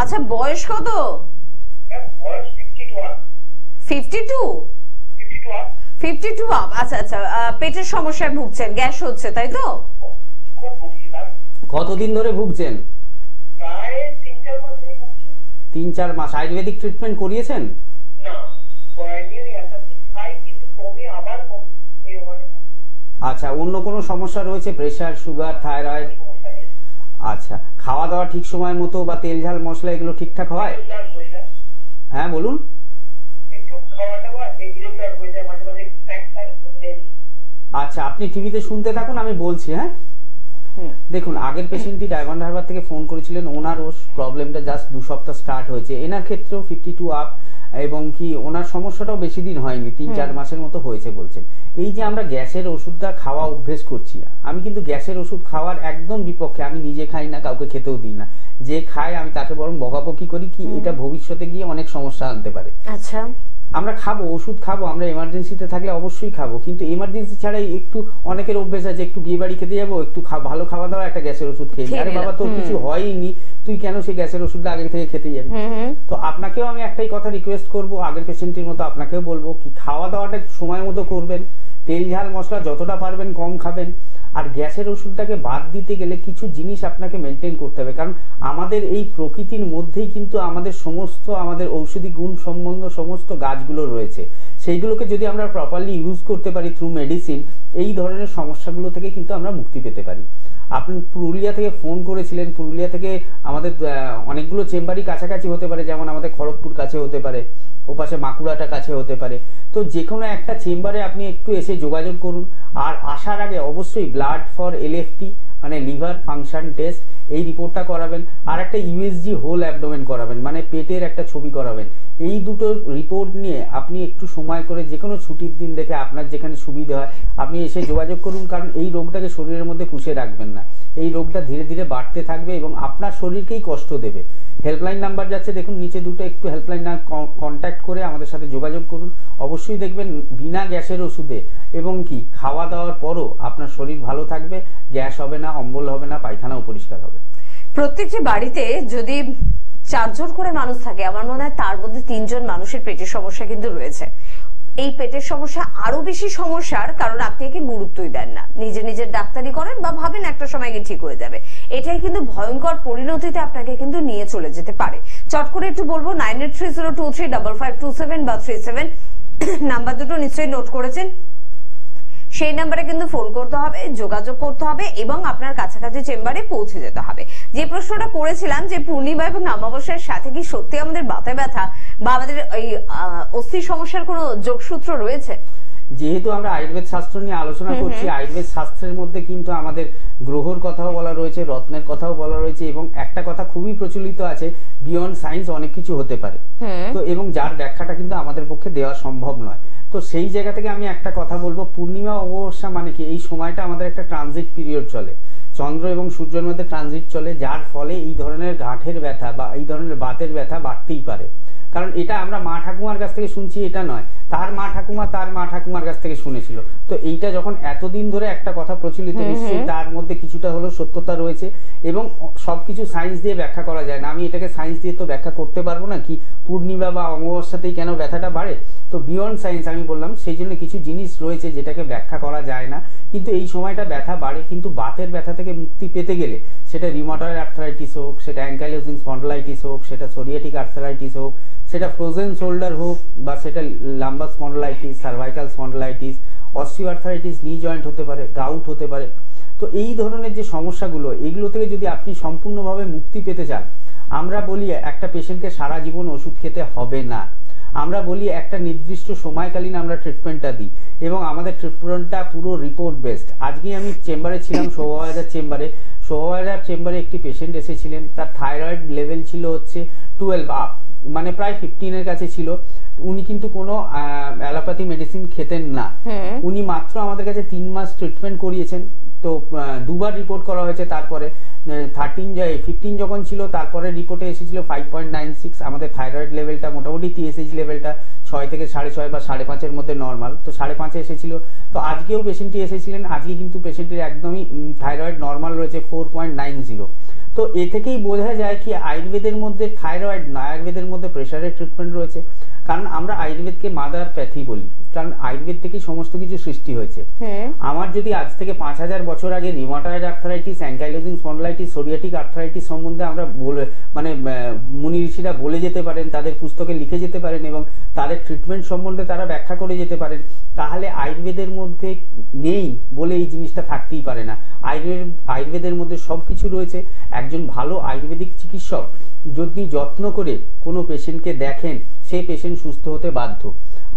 আচ্ছা, বয়স কত? 52 আপ। আচ্ছা আচ্ছা, পেটের সমস্যায় ভুগছেন, গ্যাস হচ্ছে, তাই তো? কতদিন ধরে ভুগছেন? 3-4 মাস। আয়ুর্বেদিক ট্রিটমেন্ট করিয়েছেন? আচ্ছা, অন্য কোনো সমস্যা রয়েছে? Pressure, sugar, thyroid? আচ্ছা, খাওয়া দাওয়া ঠিক সময় মতো বা তেল ঝাল মশলা এগুলো ঠিকঠাক হয়? হ্যাঁ বলুন। আচ্ছা, আপনি টিভিতে শুনতে থাকুন, আমি বলছি। হ্যাঁ, দেখুন, আগের পেশেন্টটি ডায়মন্ড হারবার থেকে ফোন করেছিলেন। ওনারও প্রবলেমটা জাস্ট 2 সপ্তাহ স্টার্ট হয়েছে। এনার ক্ষেত্রেও 52 আপ, এবং কি ওনার সমস্যাটাও বেশি দিন হয়নি, 3-4 মাসের মতো হয়েছে বলছেন। এই যে আমরা গ্যাসের ওষুধটা খাওয়া অভ্যেস করছি, আমি কিন্তু গ্যাসের ওষুধ খাওয়ার একদম বিপক্ষে। আমি নিজে খাই না, কাউকে খেতেও দিই না। যে খায় আমি তাকে বরং বকাবকি করি, কি এটা ভবিষ্যতে গিয়ে অনেক সমস্যা আনতে পারে। আচ্ছা, আমরা খাবো, ওষুধ খাবো, আমরা এমার্জেন্সিতে থাকলে অবশ্যই খাবো, কিন্তু এমার্জেন্সি ছাড়াই একটু অনেকের অভ্যেস আছে, একটু বিয়ে বাড়ি খেতে যাবো, একটু ভালো খাওয়া দাওয়া, একটা গ্যাসের ওষুধ খেয়ে আরে বাবা তোর কিছু হয়নি, তুই কেন সেই গ্যাসের ওষুধটা আগে থেকে খেতে যাবি? তো আপনাকেও আমি একটাই কথা রিকোয়েস্ট করবো, আগের পেশেন্টের মতো আপনাকেও বলবো কি খাওয়া দাওয়াটা সময় মতো করবেন, তেল ঝাল মশলা যতটা পারবেন কম খাবেন। আর গ্যাসের ওষুধটাকে বাদ দিতে গেলে কিছু জিনিস আপনাকে মেনটেন করতে হবে, কারণ আমাদের এই প্রকৃতির মধ্যেই কিন্তু আমাদের আমাদের ঔষধি গুণ সম্বন্ধ সমস্ত গাছগুলো রয়েছে। সেইগুলোকে যদি আমরা প্রপারলি ইউজ করতে পারি থ্রু মেডিসিন, এই ধরনের সমস্যাগুলো থেকে কিন্তু আমরা মুক্তি পেতে পারি। আপনি পুরুলিয়া থেকে ফোন করেছিলেন। পুরুলিয়া থেকে আমাদের অনেকগুলো চেম্বারই কাছাকাছি হতে পারে, যেমন আমাদের খড়গপুর কাছে হতে পারে, ওপাশে বাঁকুড়াটা কাছে হতে পারে। তো যে কোনো একটা চেম্বারে আপনি একটু এসে যোগাযোগ করুন। আর আসার আগে অবশ্যই ব্লাড ফর এলএফটি মানে লিভার ফাংশন টেস্ট, এই রিপোর্টটা করাবেন। আর একটা ইউএসজি হোল অ্যাবডোমেন করাবেন, মানে পেটের একটা ছবি করাবেন। এই দুটো রিপোর্ট নিয়ে আপনি একটু সময় করে যে কোনো ছুটির দিন দেখে আপনার যেখানে সুবিধা হয় আপনি এসে যোগাযোগ করুন, কারণ এই রোগটাকে শরীরের মধ্যে পুষে রাখবেন না। এই রোগটা ধীরে ধীরে বাড়তে থাকবে এবং আপনার শরীরকেই কষ্ট দেবে। হেল্পলাইন নাম্বার যাচ্ছে দেখুন নিচে, দুটো একটু হেল্পলাইন কন্ট্যাক্ট করে আমাদের সাথে যোগাযোগ করুন। অবশ্যই দেখবেন বিনা গ্যাসের ওষুধে এবং কি খাওয়া দাওয়ার পরও আপনার শরীর ভালো থাকবে, গ্যাস হবে না, অম্বল হবে না, পায়খানাও পরিষ্কার হবে। প্রত্যেকটি বাড়িতে যদি 4 জন করে মানুষ থাকে, আমার মনে হয় তার মধ্যে 3 জন মানুষের পেটের সমস্যা কিন্তু রয়েছে। এই পেটের সমস্যা আরো বেশি সমস্যার কারণ আপনি একে গুরুত্বই দেন না, নিজের ডাক্তারি করেন বা ভাবেন একটা সময় গিয়ে ঠিক হয়ে যাবে। এটাই কিন্তু ভয়ঙ্কর পরিণতিতে আপনাকে কিন্তু নিয়ে চলে যেতে পারে। চট করে একটু বলবো 9830235527 বা 37 নাম্বার দুটো নিশ্চয়ই নোট করেছেন। সেই নাম্বারে কিন্তু ফোন করতে হবে, যোগাযোগ করতে হবে এবং আপনার কাছাকাছি চেম্বারে পৌঁছে যেতে হবে। যে প্রশ্নটা করেছিলাম যে পূর্ণিমা এবং অমাবস্যার সাথে কি সত্যি আমাদের বাতে ব্যথা বা আমাদের এই অস্থি সমস্যার কোনো যোগসূত্র রয়েছে? যেহেতু আমরা আয়ুর্বেদ শাস্ত্র নিয়ে আলোচনা করছি, আয়ুর্বেদ শাস্ত্রের মধ্যে কিন্তু আমাদের গ্রহর কথাও বলা রয়েছে, রত্নের কথাও বলা রয়েছে, এবং একটা কথা খুবই প্রচলিত আছে, বিয়ন্ড সায়েন্স অনেক কিছু হতে পারে। তো এবং যার ব্যাখ্যাটা কিন্তু আমাদের পক্ষে দেওয়া সম্ভব নয়। তো সেই জায়গা থেকে আমি একটা কথা বলবো, পূর্ণিমা অমাবস্যা মানে কি এই সময়টা আমাদের একটা ট্রানজিট পিরিয়ড চলে, চন্দ্র এবং সূর্যের মধ্যে ট্রানজিট চলে, যার ফলে এই ধরনের গাঁঠের ব্যথা বা এই ধরনের বাতের ব্যথা বাড়তেই পারে। কারণ এটা আমরা মা ঠাকুমার কাছ থেকে শুনছি এটা নয়, তার মা ঠাকুমার কাছ থেকে শুনেছিল। তো এইটা যখন এতদিন ধরে একটা কথা প্রচলিত, নিশ্চয়ই তার মধ্যে কিছুটা হলো সত্যতা রয়েছে, এবং সবকিছু সায়েন্স দিয়ে ব্যাখ্যা করা যায় না। আমি এটাকে সায়েন্স দিয়ে তো ব্যাখ্যা করতে পারবো না, কি পূর্ণিমা বা অমাবস্যাতেই কেন ব্যথাটা বাড়ে। তো বিয়ন্ড সায়েন্স আমি বললাম, সেই জন্য কিছু জিনিস রয়েছে যেটাকে ব্যাখ্যা করা যায় না। কিন্তু এই সময়টা ব্যথা বাড়ে, কিন্তু বাতের ব্যথা থেকে মুক্তি পেতে গেলে সেটা রিউমাটয়েড আর্থ্রাইটিস হোক, সেটা অ্যাঙ্কাইলোজিং স্পন্ডলাইটিস হোক, সেটা সোরিয়াটিক আর্থ্রাইটিস হোক, সেটা ফ্রোজেন শোল্ডার হোক, বা সেটা lumber spondylitis, cervical spondylitis, osteoarthritis, নি জয়েন্ট হতে পারে, গাউট হতে পারে। তো এই ধরনের যে সমস্যাগুলো, এগুলো থেকে যদি আপনি সম্পূর্ণভাবে মুক্তি পেতে চান, আমরা বলি একটা পেশেন্টকে সারা জীবন ওষুধ খেতে হবে না। আমরা বলি একটা নির্দিষ্ট সময়কালীন আমরা ট্রিটমেন্টটা দিই, এবং আমাদের ট্রিটমেন্টটা পুরো রিপোর্ট বেসড। আজকে আমি চেম্বারে ছিলাম, শোভাবাজার চেম্বারে একটি পেশেন্ট এসেছিলেন, তার থাইরয়েড লেভেল ছিল হচ্ছে 12 আপ, মানে প্রায় 15-এর কাছে ছিল। উনি কিন্তু কোনো অ্যালোপ্যাথি মেডিসিন খেতেন না। উনি মাত্র আমাদের কাছে 3 মাস ট্রিটমেন্ট করিয়েছেন। তো দুবার রিপোর্ট করা হয়েছে, তারপরে 15 যখন ছিল, তারপরে রিপোর্টে এসেছিল 5.96। আমাদের থাইরয়েড লেভেলটা মোটামুটি TSH লেভেলটা 6 থেকে 6.5 বা 5.5-এর মধ্যে নর্মাল, তো 5.5 এসেছিল। তো আজকেও পেশেন্টটি এসেছিলেন, আজকে কিন্তু পেশেন্টের একদমই থাইরয়েড নর্মাল রয়েছে 4.90। তো এ থেকেই বোঝা যায় কি আয়ুর্বেদের মধ্যে থাইরয়েড না, আয়ুর্বেদের মধ্যে প্রেশারের ট্রিটমেন্ট রয়েছে। কারণ আমরা আয়ুর্বেদকে মাদার প্যাথি বলি, কারণ আয়ুর্বেদ থেকেই সমস্ত কিছু সৃষ্টি হয়েছে। আমার যদি আজ থেকে 5000 বছর আগে rheumatoid arthritis, ankylosing spondylitis, psoriatic arthritis সম্বন্ধে আমরা মানে মুনি ঋষিরা বলে যেতে পারেন, তাদের পুস্তকে লিখে যেতে পারেন, এবং তাদের ট্রিটমেন্ট সম্বন্ধে তারা ব্যাখ্যা করে যেতে পারেন, তাহলে আয়ুর্বেদের মধ্যে নেই বলে এই জিনিসটা থাকতেই পারে না। আয়ুর্বেদের মধ্যে সবকিছু রয়েছে। একজন ভালো আয়ুর্বেদিক চিকিৎসক যদি যত্ন করে কোনো পেশেন্টকে দেখেন, সেই পেশেন্ট সুস্থ হতে বাধ্য।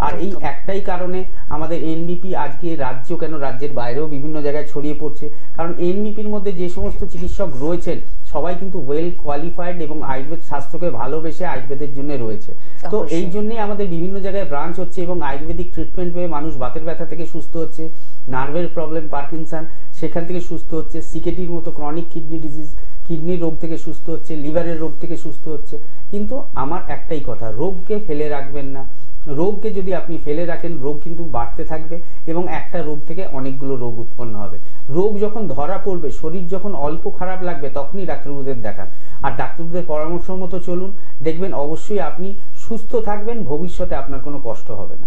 আর এই একটাই কারণে আমাদের এনবিপি আজকে রাজ্য কেন, রাজ্যের বাইরেও বিভিন্ন জায়গায় ছড়িয়ে পড়ছে, কারণ এনবিপির মধ্যে যে সমস্ত চিকিৎসক রয়েছেন সবাই কিন্তু ওয়েল কোয়ালিফাইড এবং আয়ুর্বেদ শাস্ত্রকে ভালোবেসে আয়ুর্বেদের জন্য রয়েছে। তো এই জন্যই আমাদের বিভিন্ন জায়গায় ব্রাঞ্চ হচ্ছে, এবং আয়ুর্বেদিক ট্রিটমেন্ট পেয়ে মানুষ বাতের ব্যথা থেকে সুস্থ হচ্ছে, নার্ভের প্রবলেম, পার্কিনসন, সেখান থেকে সুস্থ হচ্ছে, সিকেটির মতো ক্রনিক কিডনি ডিজিজ, কিডনির রোগ থেকে সুস্থ হচ্ছে, লিভারের রোগ থেকে সুস্থ হচ্ছে। কিন্তু আমার একটাই কথা, রোগকে ফেলে রাখবেন না। রোগকে যদি আপনি ফেলে রাখেন, রোগ কিন্তু বাড়তে থাকবে, এবং একটা রোগ থেকে অনেকগুলো রোগ উৎপন্ন হবে। রোগ যখন ধরা পড়বে, শরীর যখন অল্প খারাপ লাগবে, তখনই ডাক্তারবাবুদের দেখান, আর ডাক্তারবাবুদের পরামর্শ মতো চলুন, দেখবেন অবশ্যই আপনি সুস্থ থাকবেন, ভবিষ্যতে আপনার কোনো কষ্ট হবে না।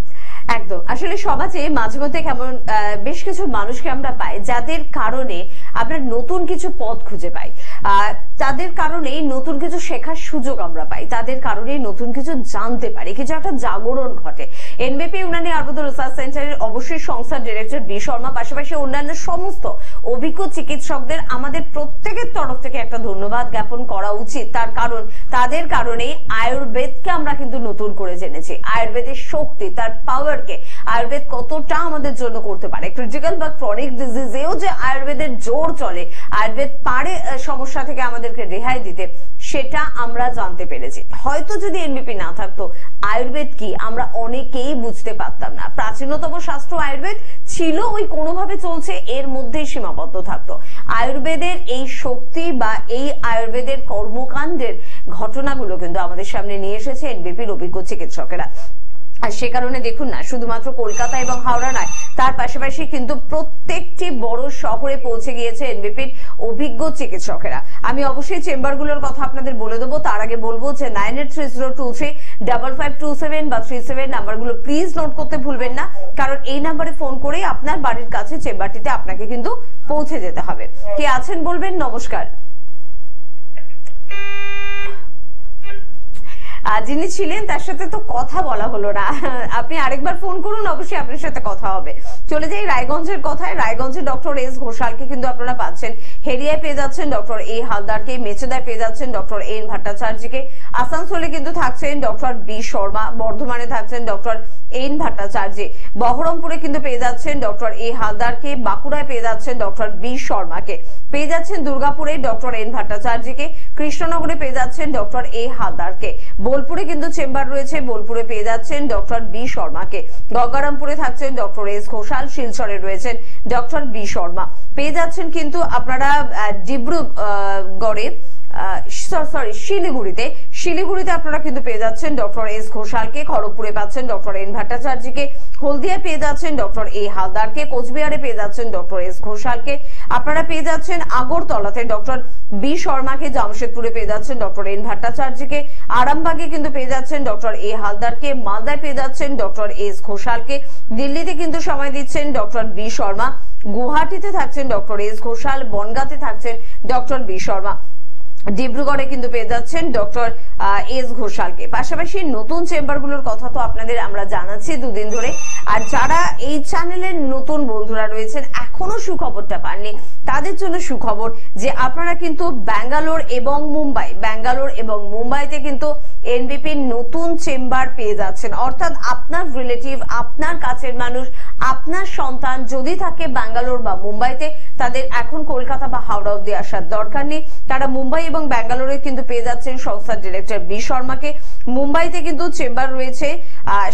একদম। আসলে সমাজে মাঝে মধ্যে কেমন বেশ কিছু মানুষকে আমরা পাই যাদের কারণে আমরা নতুন কিছু পথ খুঁজে পাই, তাদের কারণে নতুন কিছু শেখার সুযোগ আমরা পাই, তাদের কারণে নতুন কিছু জানতে পারি, কিছু একটা জাগরণ ঘটে। এনবিপি ইউনানি আয়ুর্বেদ রিসার্চ সেন্টারের অবশ্যই সংস্থার ডিরেক্টর বি শর্মা, পাশাপাশি অন্যান্য সমস্ত অভিজ্ঞ চিকিৎসকদের আমাদের প্রত্যেকের তরফ থেকে একটা ধন্যবাদ জ্ঞাপন করা উচিত। তার কারণ তাদের কারণে আয়ুর্বেদকে আমরা কিন্তু নতুন করে জেনেছি, আয়ুর্বেদের শক্তি, তার পাওয়ারকে, আয়ুর্বেদ কতটা আমাদের জন্য করতে পারে। ক্রিটিক্যাল বা ক্রনিক ডিজিজেও যে আয়ুর্বেদের জোর চলে, আয়ুর্বেদ পারে সমস্যা থেকে আমাদেরকে রেহাই দিতে, সেটা আমরা জানতে পেরেছি। হয়তো যদি এনবিপি না থাকতো, আয়ুর্বেদ কি আমরা অনেকেই বুঝতে পারতাম না। প্রাচীনতম শাস্ত্র আয়ুর্বেদ ছিল, ওই কোনোভাবে চলছে, এর মধ্যেই সীমাবদ্ধ থাকতো। আয়ুর্বেদের এই শক্তি বা এই আয়ুর্বেদের কর্মকাণ্ডের ঘটনাগুলো কিন্তু আমাদের সামনে নিয়ে এসেছে এনবিপির অভিজ্ঞ চিকিৎসকেরা। আর সে কারণে দেখুন না, শুধুমাত্র কলকাতা এবং হাওড়া নয়, তার পাশাপাশি কিন্তু প্রত্যেকটি বড় শহরে পৌঁছে গিয়েছে এনবিপির অভিজ্ঞ চিকিৎসকেরা। আমি অবশ্যই চেম্বারগুলোর কথা আপনাদের বলে দেবো, তার আগে বলবো যে 9830235527 বা 37 নাম্বারগুলো প্লিজ নোট করতে ভুলবেন না, কারণ এই নাম্বারে ফোন করে আপনার বাড়ির কাছে চেম্বারটিতে আপনাকে কিন্তু পৌঁছে যেতে হবে। কে আছেন বলবেন? নমস্কার। যিনি ছিলেন তার সাথে তো কথা বলা হলো না, আপনি আরেকবার ফোন করুন, অবশ্যই আপনার সাথে কথা হবে। চলে যাই রায়গঞ্জের কথায়। রায়গঞ্জে ডক্টর এস ঘোষালকে কিন্তু আপনারা পাচ্ছেন, হেরিয়ায় পেয়ে যাচ্ছেন ডক্টর এ হালদারকে, মেচেদায় পেয়ে যাচ্ছেন ডক্টর এন ভট্টাচার্যকে, আসানসোলে কিন্তু থাকছেন ডক্টর বি শর্মা, বর্ধমানে থাকছেন ডক্টর এন ভট্টাচার্য, বহরমপুরে কিন্তু পেয়ে যাচ্ছেন ডক্টর এ হালদারকে, বাঁকুড়ায় পেয়ে যাচ্ছেন ডক্টর বি শর্মাকে, পেয়ে যাচ্ছেন দুর্গাপুরে ডক্টর এন ভট্টাচার্যকে, কৃষ্ণনগরে পেয়ে যাচ্ছেন ডক্টর এ হালদারকে, বোলপুরে কিন্তু চেম্বার রয়েছে, বোলপুরে পেয়ে যাচ্ছেন ডক্টর বি শর্মাকে, গঙ্গারামপুরে থাকছেন ডক্টর এস ঘোষাল, শিলচরে রয়েছেন ডক্টর বি শর্মা, পেয়ে যাচ্ছেন কিন্তু আপনারা ডিব্রুগড়ে, শিলিগুড়িতে শিলিগুড়িতে আপনারা কিন্তু পেয়ে যাচ্ছেন ডক্টর এস ঘোষালকে, খড়গপুরে পাচ্ছেন ডক্টর এন ভট্টাচার্যকে, হলদিয়ায় পেয়ে যাচ্ছেন ডক্টর এ হালদারকে, কোচবিহারে পেয়ে যাচ্ছেন ডক্টর এস ঘোষালকে, আপনারা পেয়ে যাচ্ছেন আগরতলাতে ডক্টর বি শর্মাকে, জামশেদপুরে পেয়ে যাচ্ছেন ডক্টর এন ভট্টাচার্যকে, আরামবাগে কিন্তু পেয়ে যাচ্ছেন ডক্টর এ হালদারকে, মালদায় পেয়ে যাচ্ছেন ডক্টর এস ঘোষালকে, দিল্লিতে কিন্তু সময় দিচ্ছেন ডক্টর বি শর্মা, গুয়াহাটিতে থাকছেন ডক্টর এস ঘোষাল, বনগাঁতে থাকছেন ডক্টর বি শর্মা, ডিব্রুগড়ে কিন্তু পেয়ে যাচ্ছেন ডক্টর এস ঘোষালকে। পাশাপাশি নতুন চেম্বারগুলোর কথা তো আপনাদের আমরা জানাচ্ছি দুদিন ধরে, আর যারা এই চ্যানেলের নতুন বন্ধুরা রয়েছেন এখনো সুখবরটা পাননি তাদের জন্য সুখবর যে আপনারা কিন্তু ব্যাঙ্গালোর এবং মুম্বাইতে কিন্তু এনবিপির নতুন চেম্বার পেয়ে যাচ্ছেন। অর্থাৎ আপনার রিলেটিভ, আপনার কাছের মানুষ, আপনার সন্তান যদি থাকে ব্যাঙ্গালোর বা মুম্বাইতে, তাদের এখন কলকাতা বা হাওড়া অব্দি আসার দরকার নেই। তারা মুম্বাই এবং ব্যাঙ্গালোরে কিন্তু পেয়ে যাচ্ছেন সংস্থার ডিরেক্টর বি শর্মাকে। মুম্বাইতে কিন্তু চেম্বার রয়েছে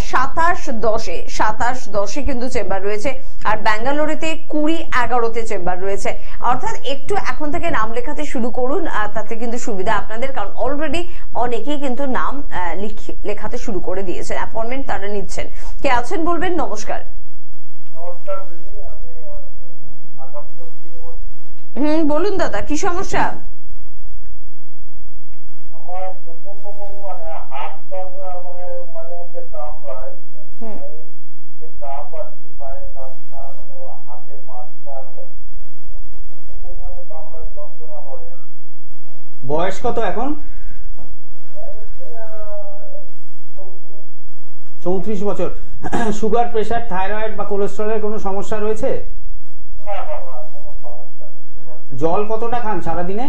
27-10 কিন্তু চেম্বার রয়েছে, আর ব্যাঙ্গালোরেতে 20-11 চেম্বার রয়েছে। অর্থাৎ একটু এখন থেকে নাম লেখাতে শুরু করুন, তাতে কিন্তু সুবিধা আপনাদের, কারণ অলরেডি অনেকেই কিন্তু নাম লেখাতে শুরু করে দিয়েছেন, অ্যাপয়েন্টমেন্ট তারা নিচ্ছেন। কে আছেন বলবেন? নমস্কার। বলুন দাদা, কি সমস্যা? বয়স কত এখন? 34 বছর। সুগার, প্রেসার, থাইরয়েড বা কোলেস্টেরলের কোনো সমস্যা রয়েছে? জল কতটা খান সারাদিনে?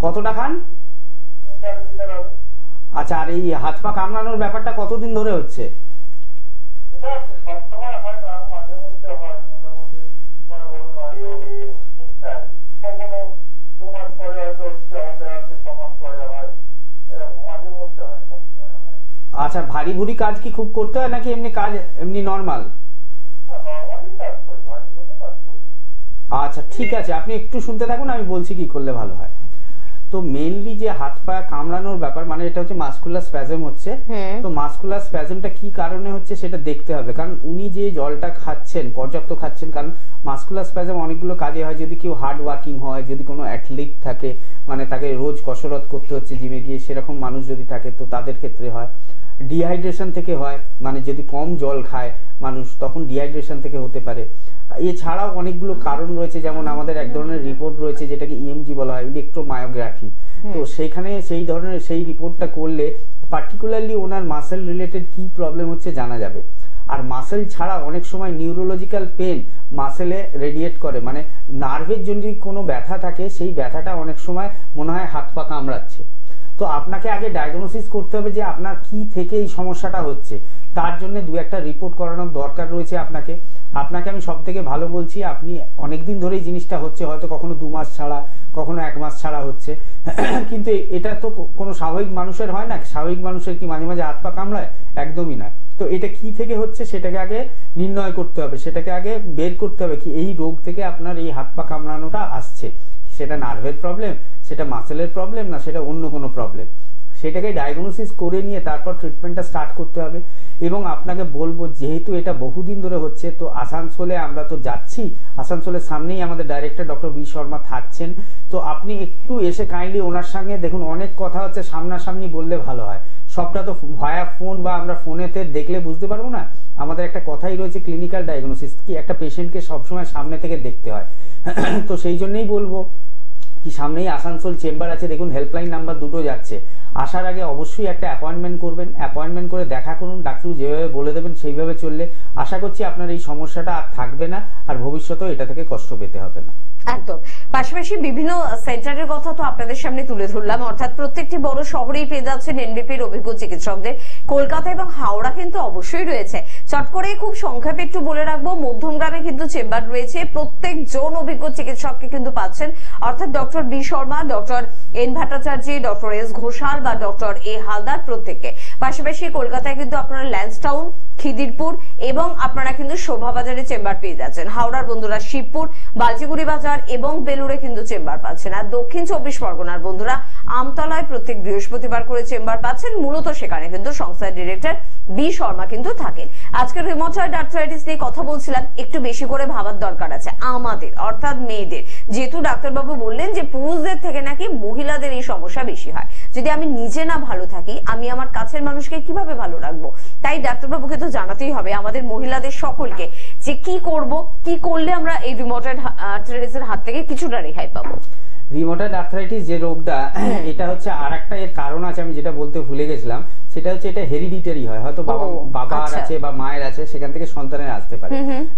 কতটা খান? আচ্ছা, আর এই হাত পা কামড়ানোর ব্যাপারটা কতদিন ধরে হচ্ছে? আচ্ছা, ভারী ভুরি কাজ কি খুব করতে হয় নাকি এমনি কাজ এমনি নর্মাল? আচ্ছা ঠিক আছে, আপনি একটু শুনতে থাকুন, আমি বলছি কি করলে ভালো হয়। তো মেইনলি যে হাত পা কামড়ানোর ব্যাপার, মানে এটা হচ্ছে মাসকুলার স্প্যাজম হচ্ছে। তো মাসকুলার স্প্যাজমটা কি কারণে হচ্ছে সেটা দেখতে হবে, কারণ উনি যে জলটা খাচ্ছেন পর্যাপ্ত খাচ্ছেন, কারণ মাসকুলার স্প্যাজম অনেকগুলো কাজে হয়। যদি কেউ হার্ড ওয়ার্কিং হয়, যদি কোনো অ্যাথলিট থাকে, মানে তাকে রোজ কসরত করতে হচ্ছে জিমে গিয়ে, সেরকম মানুষ যদি থাকে তো তাদের ক্ষেত্রে হয়। ডিহাইড্রেশন থেকে হয়, মানে যদি কম জল খায় মানুষ তখন ডিহাইড্রেশন থেকে হতে পারে। এছাড়াও অনেকগুলো কারণ রয়েছে, যেমন আমাদের এক ধরনের রিপোর্ট রয়েছে যেটাকে ইএমজি বলা হয়, ইলেকট্রোমায়োগ্রাফি। তো সেখানে সেই ধরনের সেই রিপোর্টটা করলে পার্টিকুলারলি ওনার মাসেল রিলেটেড কি প্রবলেম হচ্ছে জানা যাবে। আর মাসেল ছাড়া অনেক সময় নিউরোলজিক্যাল পেন মাসেলে রেডিয়েট করে, মানে নার্ভের যদি কোনো ব্যথা থাকে সেই ব্যথাটা অনেক সময় মনে হয় হাত পা কামড়াচ্ছে। তো আপনাকে আগে ডায়াগনোসিস করতে হবে যে আপনার কি থেকে এই সমস্যাটা হচ্ছে, তার জন্য 2-1টা রিপোর্ট করানোর দরকার রয়েছে আপনাকে। আমি সব থেকে ভালো বলছি, আপনি অনেকদিন ধরে এই জিনিসটা হচ্ছে, হয়তো কখনো 2 মাস ছাড়া, কখনো 1 মাস ছাড়া হচ্ছে, কিন্তু এটা তো কোনো স্বাভাবিক মানুষের হয় না। স্বাভাবিক মানুষের কি মাঝে মাঝে হাত পা কামড়ায়? একদমই না। তো এটা কি থেকে হচ্ছে সেটাকে আগে নির্ণয় করতে হবে, সেটাকে আগে বের করতে হবে কি এই রোগ থেকে আপনার এই হাত পা কামড়ানোটা আসছে, সেটা নার্ভের প্রবলেম, সেটা মাসেলের প্রবলেম, না সেটা অন্য কোনো প্রবলেম। সেটাকে ডায়াগনোসিস করে নিয়ে তারপর ট্রিটমেন্টটা স্টার্ট করতে হবে। এবং আপনাকে বলবো, যেহেতু এটা বহুদিন ধরে হচ্ছে, তো আসানসোলে আমরা তো যাচ্ছি, আসানসোলের সামনেই আমাদের ডাইরেক্টর ডক্টর বি শর্মা থাকছেন। তো আপনি একটু এসে কাইন্ডলি ওনার সঙ্গে দেখুন, অনেক কথা হচ্ছে, সামনাসামনি বললে ভালো হয়। সবটা তো ভায়া ফোন বা আমরা ফোনেতে দেখলে বুঝতে পারবো না। আমাদের একটা কথাই রয়েছে ক্লিনিক্যাল ডায়াগনোসিস, কি একটা পেশেন্টকে সবসময় সামনে থেকে দেখতে হয়। তো সেই জন্যই বলবো কি সামনেই আসানসোল চেম্বার আছে, দেখুন হেল্পলাইন নাম্বার 2টো যাচ্ছে। আসার আগে অবশ্যই একটা অ্যাপয়েন্টমেন্ট করবেন, অ্যাপয়েন্টমেন্ট করে দেখা করুন, ডাক্তার যেভাবে বলে দেবেন সেইভাবে চললে আশা করছি আপনার এই সমস্যাটা আর থাকবে না, আর ভবিষ্যতেও এটা থেকে কষ্ট পেতে হবে না। একদম। পাশাপাশি বিভিন্ন সেন্টারের কথা তো আপনাদের সামনে তুলে ধরলাম, অর্থাৎ প্রত্যেকটি বড় শহরেই পেয়ে যাচ্ছেন এনবিপির অভিজ্ঞ চিকিৎসকদের। কলকাতা এবং হাওড়া কিন্তু অবশ্যই রয়েছে। চট করে খুব সংক্ষেপে একটু বলে রাখবো, মধ্যমগ্রামে কিন্তু চেম্বার রয়েছে, প্রত্যেকজন অভিজ্ঞ চিকিৎসককে কিন্তু পাচ্ছেন, অর্থাৎ doctor B Sharma, doctor N Bhattacharya, doctor S Ghoshal বা ডক্টর এ হালদার প্রত্যেককে। পাশাপাশি কলকাতায় কিন্তু আপনারা ল্যান্সটাউন, খিদিরপুর এবং আপনারা কিন্তু শোভাবাজারে চেম্বার পেয়ে যাচ্ছেন। হাওড়ার বন্ধুরা শিবপুর, বালচিগুড়ি বাজার এবং বেলুড়ে কিন্তু চেম্বার পাচ্ছেন। আর দক্ষিণ 24 পরগনার বন্ধুরা আমতলায় প্রত্যেক বৃহস্পতিবার করে চেম্বার পাচ্ছেন। মূলত সেখানে কিন্তু সংস্থার ডিরেক্টর বি শর্মা কিন্তু থাকেন। আজকে রিউমাটয়েড আর্থ্রাইটিস নিয়ে কথা বলছিলাম, একটু বেশি করে ভাবার দরকার আছে আমাদের, অর্থাৎ মেয়েদের। যেহেতু ডাক্তারবাবু বললেন যে পুরুষদের থেকে নাকি মহিলাদের এই সমস্যা বেশি হয়। যদি আমি নিজে না ভালো থাকি, আমি আমার কাছের মানুষকে কিভাবে ভালো রাখবো? তাই ডাক্তারবাবুকে তো জানাতেই হবে আমাদের মহিলাদের সকলকে যে কি করব, কি করলে আমরা এই রিউমাটয়েড আর্থ্রাইটিসের হাত থেকে কিছুটা রেহাই পাবো। রিউমাটয়েড আর্থ্রাইটিস যে রোগটা, এটা হচ্ছে আরেকটা এর কারণ আছে, আমি যেটা বলতে ভুলে গেছিলাম, সেটা হচ্ছে এটা হেরিডিটারি হয়। হয়তো বাবার আছে বা মায়ের আছে, সেখান থেকে সন্তানের আসতে পারে।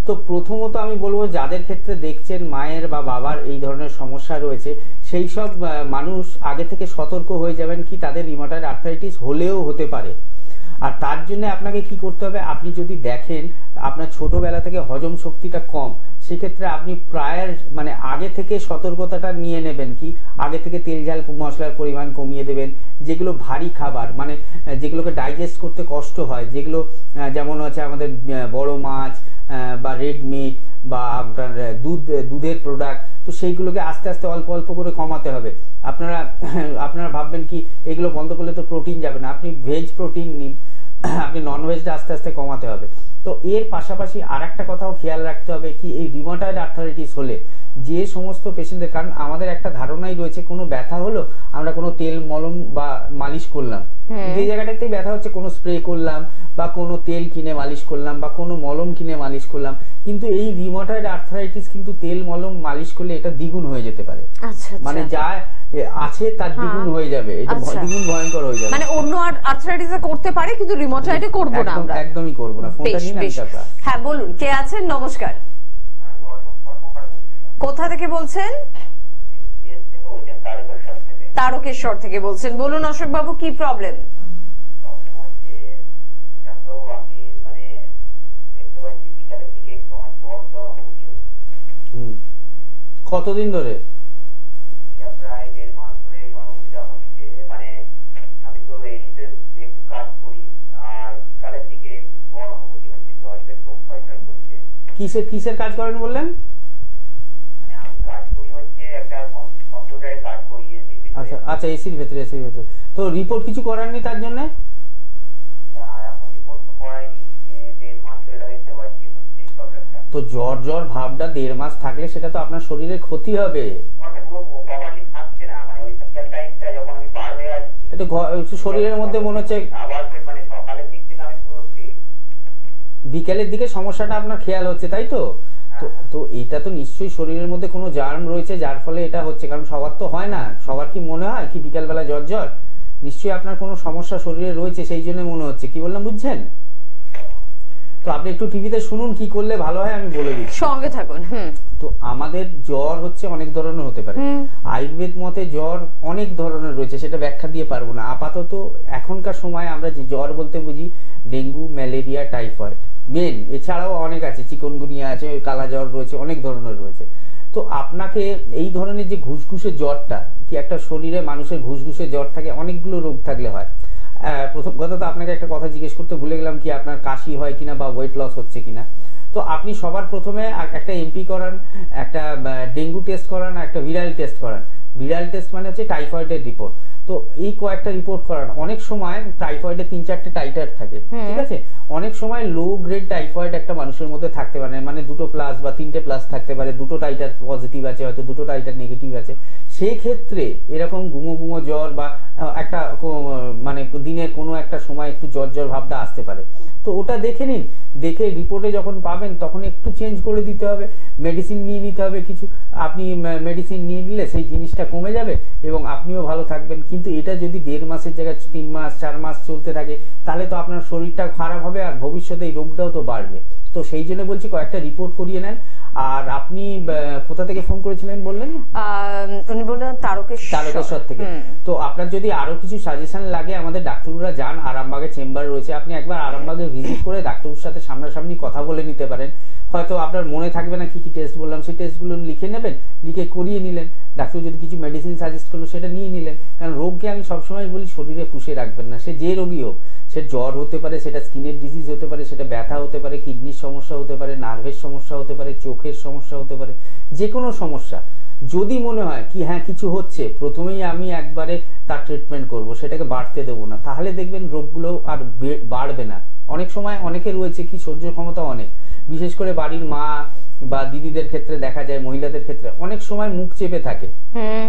তো প্রথমত আমি বলবো যাদের ক্ষেত্রে দেখছেন মায়ের বা বাবার এই ধরনের সমস্যা রয়েছে, সেই সব মানুষ আগে থেকে সতর্ক হয়ে যাবেন কি তাদের রিউমাটয়েড আর্থ্রাইটিস হলেও হতে পারে। আর তার জন্য আপনাকে কি করতে হবে, আপনি যদি দেখেন আপনার ছোটবেলা থেকে হজম শক্তিটা কম, সেক্ষেত্রে আপনি প্রায় মানে আগে থেকে সতর্কতাটা নিয়ে নেবেন কি আগে থেকে তেল ঝাল মশলার পরিমাণ কমিয়ে দেবেন। যেগুলো ভারী খাবার মানে যেগুলোকে ডাইজেস্ট করতে কষ্ট হয়, যেগুলো যেমন হচ্ছে আমাদের বড় মাছ বা রেড মিট বা আপনার দুধের প্রোডাক্ট, তো সেইগুলোকে আস্তে আস্তে অল্প অল্প করে কমাতে হবে। আপনারা ভাববেন কি এগুলো বন্ধ করলে তো প্রোটিন যাবে না, আপনি ভেজ প্রোটিন নিন, আপনি ননভেজটা আস্তে আস্তে কমাতে হবে। তো এর পাশাপাশি আর একটা কথাও খেয়াল রাখতে হবে কি এই রিউমাটয়েড আর্থ্রাইটিস হলে যে সমস্ত পেশেন্টদের, কারণ আমাদের একটা ধারণাই রয়েছে কোনো ব্যথা হলো আমরা কোনো তেল মলম বা মালিশ করলাম, যে জায়গাটাতেই ব্যথা হচ্ছে কোনো স্প্রে করলাম বা কোনো তেল কিনে মালিশ করলাম বা কোনো মলম কিনে মালিশ করলাম, কিন্তু এই রিউমাটয়েড আর্থ্রাইটিস কিন্তু তেল মলম মালিশ করলে এটা দ্বিগুণ হয়ে যেতে পারে। মানে যা আছে তার দ্বিগুণ হয়ে যাবে, এটা দ্বিগুণ ভয়ঙ্কর হয়ে যাবে। মানে অন্য আর্থ্রাইটিসে করতে পারে কিন্তু রিউমাটয়েডে করব না আমরা, একদমই করব না। ফোনটা নিন। হ্যাঁ বলুন, কে আছেন? নমস্কার, কোথা থেকে বলছেন? তারকেশ্বর থেকে বলছেন। বলুন অশোক বাবু, কি প্রবলেম? কতদিন ধরে? প্রায় 1.5 মাস ধরে এই অনুভূতিটা হচ্ছে। মানে আমি তো এসিতে একটু কাজ করি আর বিকালের দিকে একটু জ্বর অনুভূতি হচ্ছে, জ্বর খুব ক্ষয়ক্ষয় করছে। কিসের কাজ করেন বললেন? মানে আমি কাজ করি হচ্ছে একটা কম্পিউটারে কাজ করি এসির ভিতরে। আচ্ছা আচ্ছা, এসির ভেতরে। তো রিপোর্ট কিছু করাননি তার জন্য? না, এখন রিপোর্ট তো করাইনি, 1.5 মাস ধরে দেখতে পাচ্ছি হচ্ছে এই প্রবলেমটা। তো জ্বর ভাবটা 1.5 মাস থাকলে সেটা তো আপনার শরীরের ক্ষতি হবে। একটু শরীরের মধ্যে মনে হচ্ছে বিকেলের দিকে সমস্যাটা আপনার খেয়াল হচ্ছে, তাই তো? তো এটা তো নিশ্চয়ই শরীরের মধ্যে কোনো জার্ম রয়েছে যার ফলে এটা হচ্ছে, কারণ সবার তো হয় না। সবার কি মনে হয় কি বিকালবেলা জ্বর? নিশ্চয়ই আপনার কোনো সমস্যা শরীরে রয়েছে, সেই জন্য মনে হচ্ছে। কি বললাম বুঝছেন? তো আপনি একটু টিভিতে শুনুন কি করলে ভালো হয়, আমি বলে দিচ্ছি, সঙ্গে থাকুন। তো আমাদের জ্বর হচ্ছে অনেক ধরনের হতে পারে। আয়ুর্বেদ মতে জ্বর অনেক ধরনের রয়েছে, সেটা ব্যাখ্যা দিয়ে পারবো না। আপাতত এখনকার সময় আমরা যে জ্বর বলতে বুঝি ডেঙ্গু, ম্যালেরিয়া, টাইফয়েড মেন, এছাড়াও অনেক আছে, চিকনগুনিয়া আছে, কালা জ্বর রয়েছে, অনেক ধরনের রয়েছে। তো আপনাকে এই ধরনের যে ঘুসঘুসে জ্বরটা, কি একটা শরীরে মানুষের ঘুসঘুসে জ্বর থাকে, অনেকগুলো রোগ থাকলে হয়। প্রথম কথা তো আপনাকে একটা কথা জিজ্ঞেস করতে ভুলে গেলাম, কি আপনার কাশি হয় কিনা বা ওয়েট লস হচ্ছে কিনা। তো আপনি সবার প্রথমে একটা এমপি করান, একটা ডেঙ্গু টেস্ট করান, একটা ভিরাল টেস্ট করান। ভিরাল টেস্ট মানে হচ্ছে টাইফয়েডের রিপোর্ট। তো এই কয়েকটা রিপোর্ট করান। অনেক সময় টাইফয়েডের 3-4টে টাইটার থাকে, ঠিক আছে? অনেক সময় লো গ্রেড টাইফয়েড একটা মানুষের মধ্যে থাকতে পারে, মানে 2 প্লাস বা 3টে প্লাস থাকতে পারে, 2টো টাইটার পজিটিভ আছে, হয়তো 2টো টাইটার নেগেটিভ আছে। সেই ক্ষেত্রে এরকম গুমো জ্বর বা একটা মানে দিনের কোনো একটা সময় একটু জ্বর ভাবটা আসতে পারে। তো ওটা দেখে নিন, দেখে রিপোর্টে যখন পাবেন তখন একটু চেঞ্জ করে দিতে হবে, মেডিসিন নিয়ে নিতে হবে কিছু। আপনি মেডিসিন নিয়ে নিলে সেই জিনিসটা কমে যাবে এবং আপনিও ভালো থাকবেন। কিন্তু এটা যদি 1.5 মাসের জায়গায় 3 মাস 4 মাস চলতে থাকে, তাহলে তো আপনার শরীরটা খারাপ হবে আর ভবিষ্যতে এই রোগটাও তো বাড়বে। তো সেই জন্য বলছি কয়েকটা রিপোর্ট করিয়ে নেন। আর আপনি কোথা থেকে ফোন করেছিলেন বললেন? উনি বললেন তারকেশ্বর থেকে। তো আপনার যদি আরো কিছু সাজেশন লাগে, আমাদের ডাক্তাররা যান, আরামবাগে চেম্বার রয়েছে, আপনি একবার আরামবাগে ভিজিট করে ডাক্তারের সাথে সামনাসামনি কথা বলে নিতে পারেন। হয়তো আপনার মনে থাকবে না কি কি টেস্ট বললাম, সেই টেস্টগুলো লিখে নেবেন, লিখে করিয়ে নিলেন। ডাক্তার যদি কিছু মেডিসিন সাজেস্ট করলো সেটা নিয়ে নিলেন। কারণ রোগকে আমি সবসময় বলি শরীরে পুষে রাখবেন না, সে যে রোগী হোক, সে জ্বর হতে পারে, সেটা স্কিনের ডিজিজ হতে পারে, সেটা ব্যথা হতে পারে, কিডনির সমস্যা হতে পারে, নার্ভের সমস্যা হতে পারে, চোখের সমস্যা হতে পারে, যে কোনো সমস্যা যদি মনে হয় কি হ্যাঁ কিছু হচ্ছে, প্রথমেই আমি একবারে তার ট্রিটমেন্ট করব, সেটাকে বাড়তে দেবো না, তাহলে দেখবেন রোগগুলো আর বাড়বে না। অনেক সময় অনেকে রয়েছে কি সহ্য ক্ষমতা অনেক, বিশেষ করে বাড়ির মা বা দিদিদের ক্ষেত্রে দেখা যায়, মহিলাদের ক্ষেত্রে অনেক সময় মুখ চেপে থাকে,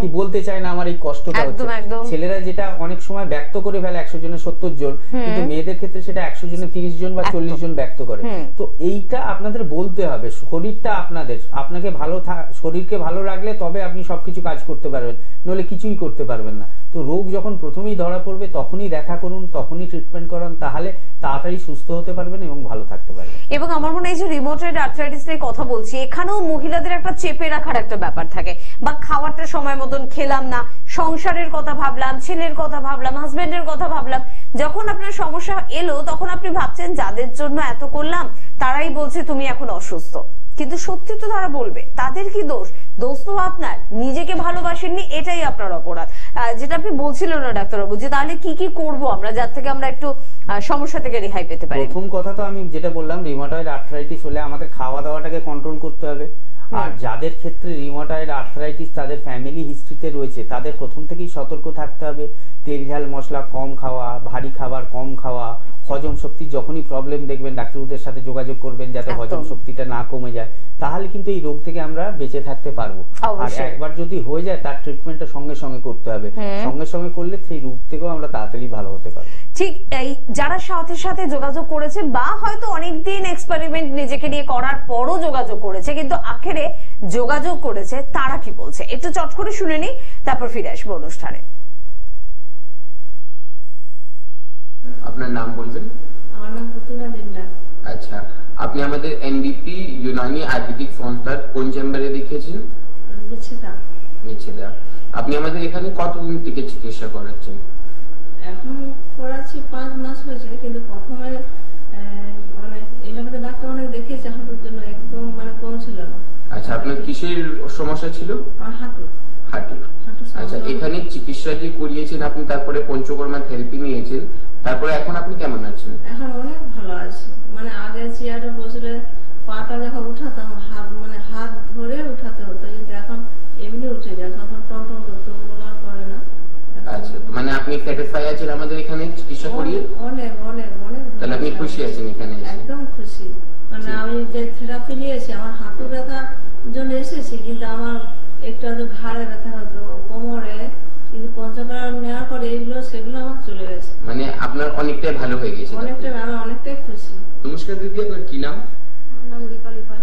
কি বলতে চায় না আমার এই কষ্টটা হচ্ছে। ছেলেরা যেটা অনেক সময় ব্যক্ত করে ফেলে 100 জনে 70 জন, কিন্তু মেয়েদের ক্ষেত্রে সেটা 100 জনে 30 জন বা 40 জন ব্যক্ত করে। তো এইটা আপনাদের বলতে হবে, শরীরটা আপনাকে ভালো শরীরকে ভালো রাখলে তবে আপনি সবকিছু কাজ করতে পারবেন, নইলে কিছুই করতে পারবেন না। তো রোগ যখন প্রথমেই ধরা পড়বে তখনই দেখা করুন, তখনই ট্রিটমেন্ট করান, তাহলে তাড়াতাড়ি সুস্থ হতে পারবেন এবং ভালো থাকতে পারবেন। এবং আমার মনে হয় যে রিউমাটয়েড আর্থ্রাইটিস নিয়ে কথা বলছি, এখানেও মহিলাদের একটা চেপে রাখার একটা ব্যাপার থাকে, বা খাবারটা সময় মতন খেলাম না, সংসারের কথা ভাবলাম, ছেলের কথা ভাবলাম, হাজবেন্ডের কথা ভাবলাম, যখন আপনার সমস্যা এলো তখন আপনি ভাবছেন যাদের জন্য এত করলাম তারাই বলছে তুমি এখন অসুস্থ, কিন্তু সত্যি তো তারা বলবে, তাদের কি দোষ? দোষ তো আপনার, নিজেকে ভালোবাসেননি, এটাই আপনার অপরাধ। যেটা আপনি বলছিলেন না ডাক্তারবাবু, যে তাহলে কি কি করব আমরা যার থেকে আমরা একটু সমস্যা থেকে রেহাই পেতে পারি? প্রথম কথা তো আমি যেটা বললাম, রিউমাটয়েড আর্থ্রাইটিস হলে আমাদের খাওয়া দাওয়াটাকে কন্ট্রোল করতে হবে। আর যাদের ক্ষেত্রে রিউমাটয়েড আর্থ্রাইটিস তাদের ফ্যামিলি হিস্ট্রিতে রয়েছে, তাদের প্রথম থেকেই সতর্ক থাকতে হবে, তেল ঝাল মশলা কম খাওয়া, ভারী খাবার কম খাওয়া, হজম শক্তি যখনই প্রবলেম দেখবেন ডাক্তারদের সাথে যোগাযোগ করবেন যাতে হজম শক্তিটা না কমে যায়, তাহলে কিন্তু এই রোগ থেকে আমরা বেঁচে থাকতে পারবো। আর একবার যদি হয়ে যায় তার ট্রিটমেন্টটা সঙ্গে সঙ্গে করতে হবে, সঙ্গে সঙ্গে করলে সেই রোগ থেকেও আমরা তাড়াতাড়ি ভালো হতে পারবো। ঠিক এই যারা সাথে সাথে যোগাযোগ করেছে বা হয়তো অনেকদিন এক্সপেরিমেন্ট নিজেকে নিয়ে করার পরও যোগাযোগ করেছে কিন্তু আখেরে যোগাযোগ করেছে, তারা কি বলছে একটু চট করে শুনে নি, তারপর ফিরে আসবো অনুষ্ঠানে। আপনার নাম বলবেন? আমার নাম প্রতিমা দিনদার। আচ্ছা, আপনি আমাদের এনডিপি ইউনানি আয়ুর্বেদিক সংস্থার কোন চেম্বারে দেখিয়েছেন? মেছেদা। আপনি আমাদের এখানে কতদিন থেকে চিকিৎসা করাচ্ছেন? এখন করাচ্ছি 5 মাস হয়েছে, কিন্তু প্রথমে মানে এলাকাতে ডাক্তার অনেক দেখিয়েছে, হাঁটুর জন্য একদম মানে কম ছিল না। আচ্ছা, আপনার কিসের সমস্যা ছিল? আমার হাঁটুর। আচ্ছা, এখানে চিকিৎসা যে করিয়েছেন আপনি, তারপরে পঞ্চকর্মা থেরাপি নিয়েছেন, তারপরে এখন আপনি কেমন আছেন? এখন অনেক ভালো আছি। মানে আগে চেয়ারে বসলে পাটা যখন উঠাতাম হাত ধরে উঠাতে হতো, কিন্তু এখন এমনি উঠে যায়, তখন টনটন করতে বলা করে না। আচ্ছা, মানে আপনি স্যাটিসফাই আছেন আমাদের এখানে চিকিৎসা করিয়ে? অনেক অনেক অনেক। তাহলে আপনি খুশি আছেন এখানে? একদম খুশি। মানে আমি যে থেরাপি নিয়েছি, আমার হাঁটু ব্যথার জন্য এসেছি, কিন্তু আমার একটু ঘাড়ে ব্যথা হতো, কোমরে, কিন্তু পঞ্চকর্মা নেওয়ার পরে সেগুলো আমার চলে গেছে। মানে আপনার অনেকটাই ভালো হয়ে গেছে? আমি অনেকটাই খুশি। নমস্কার দিদি, আপনার কি নাম? আমার নাম দীপালি পাল।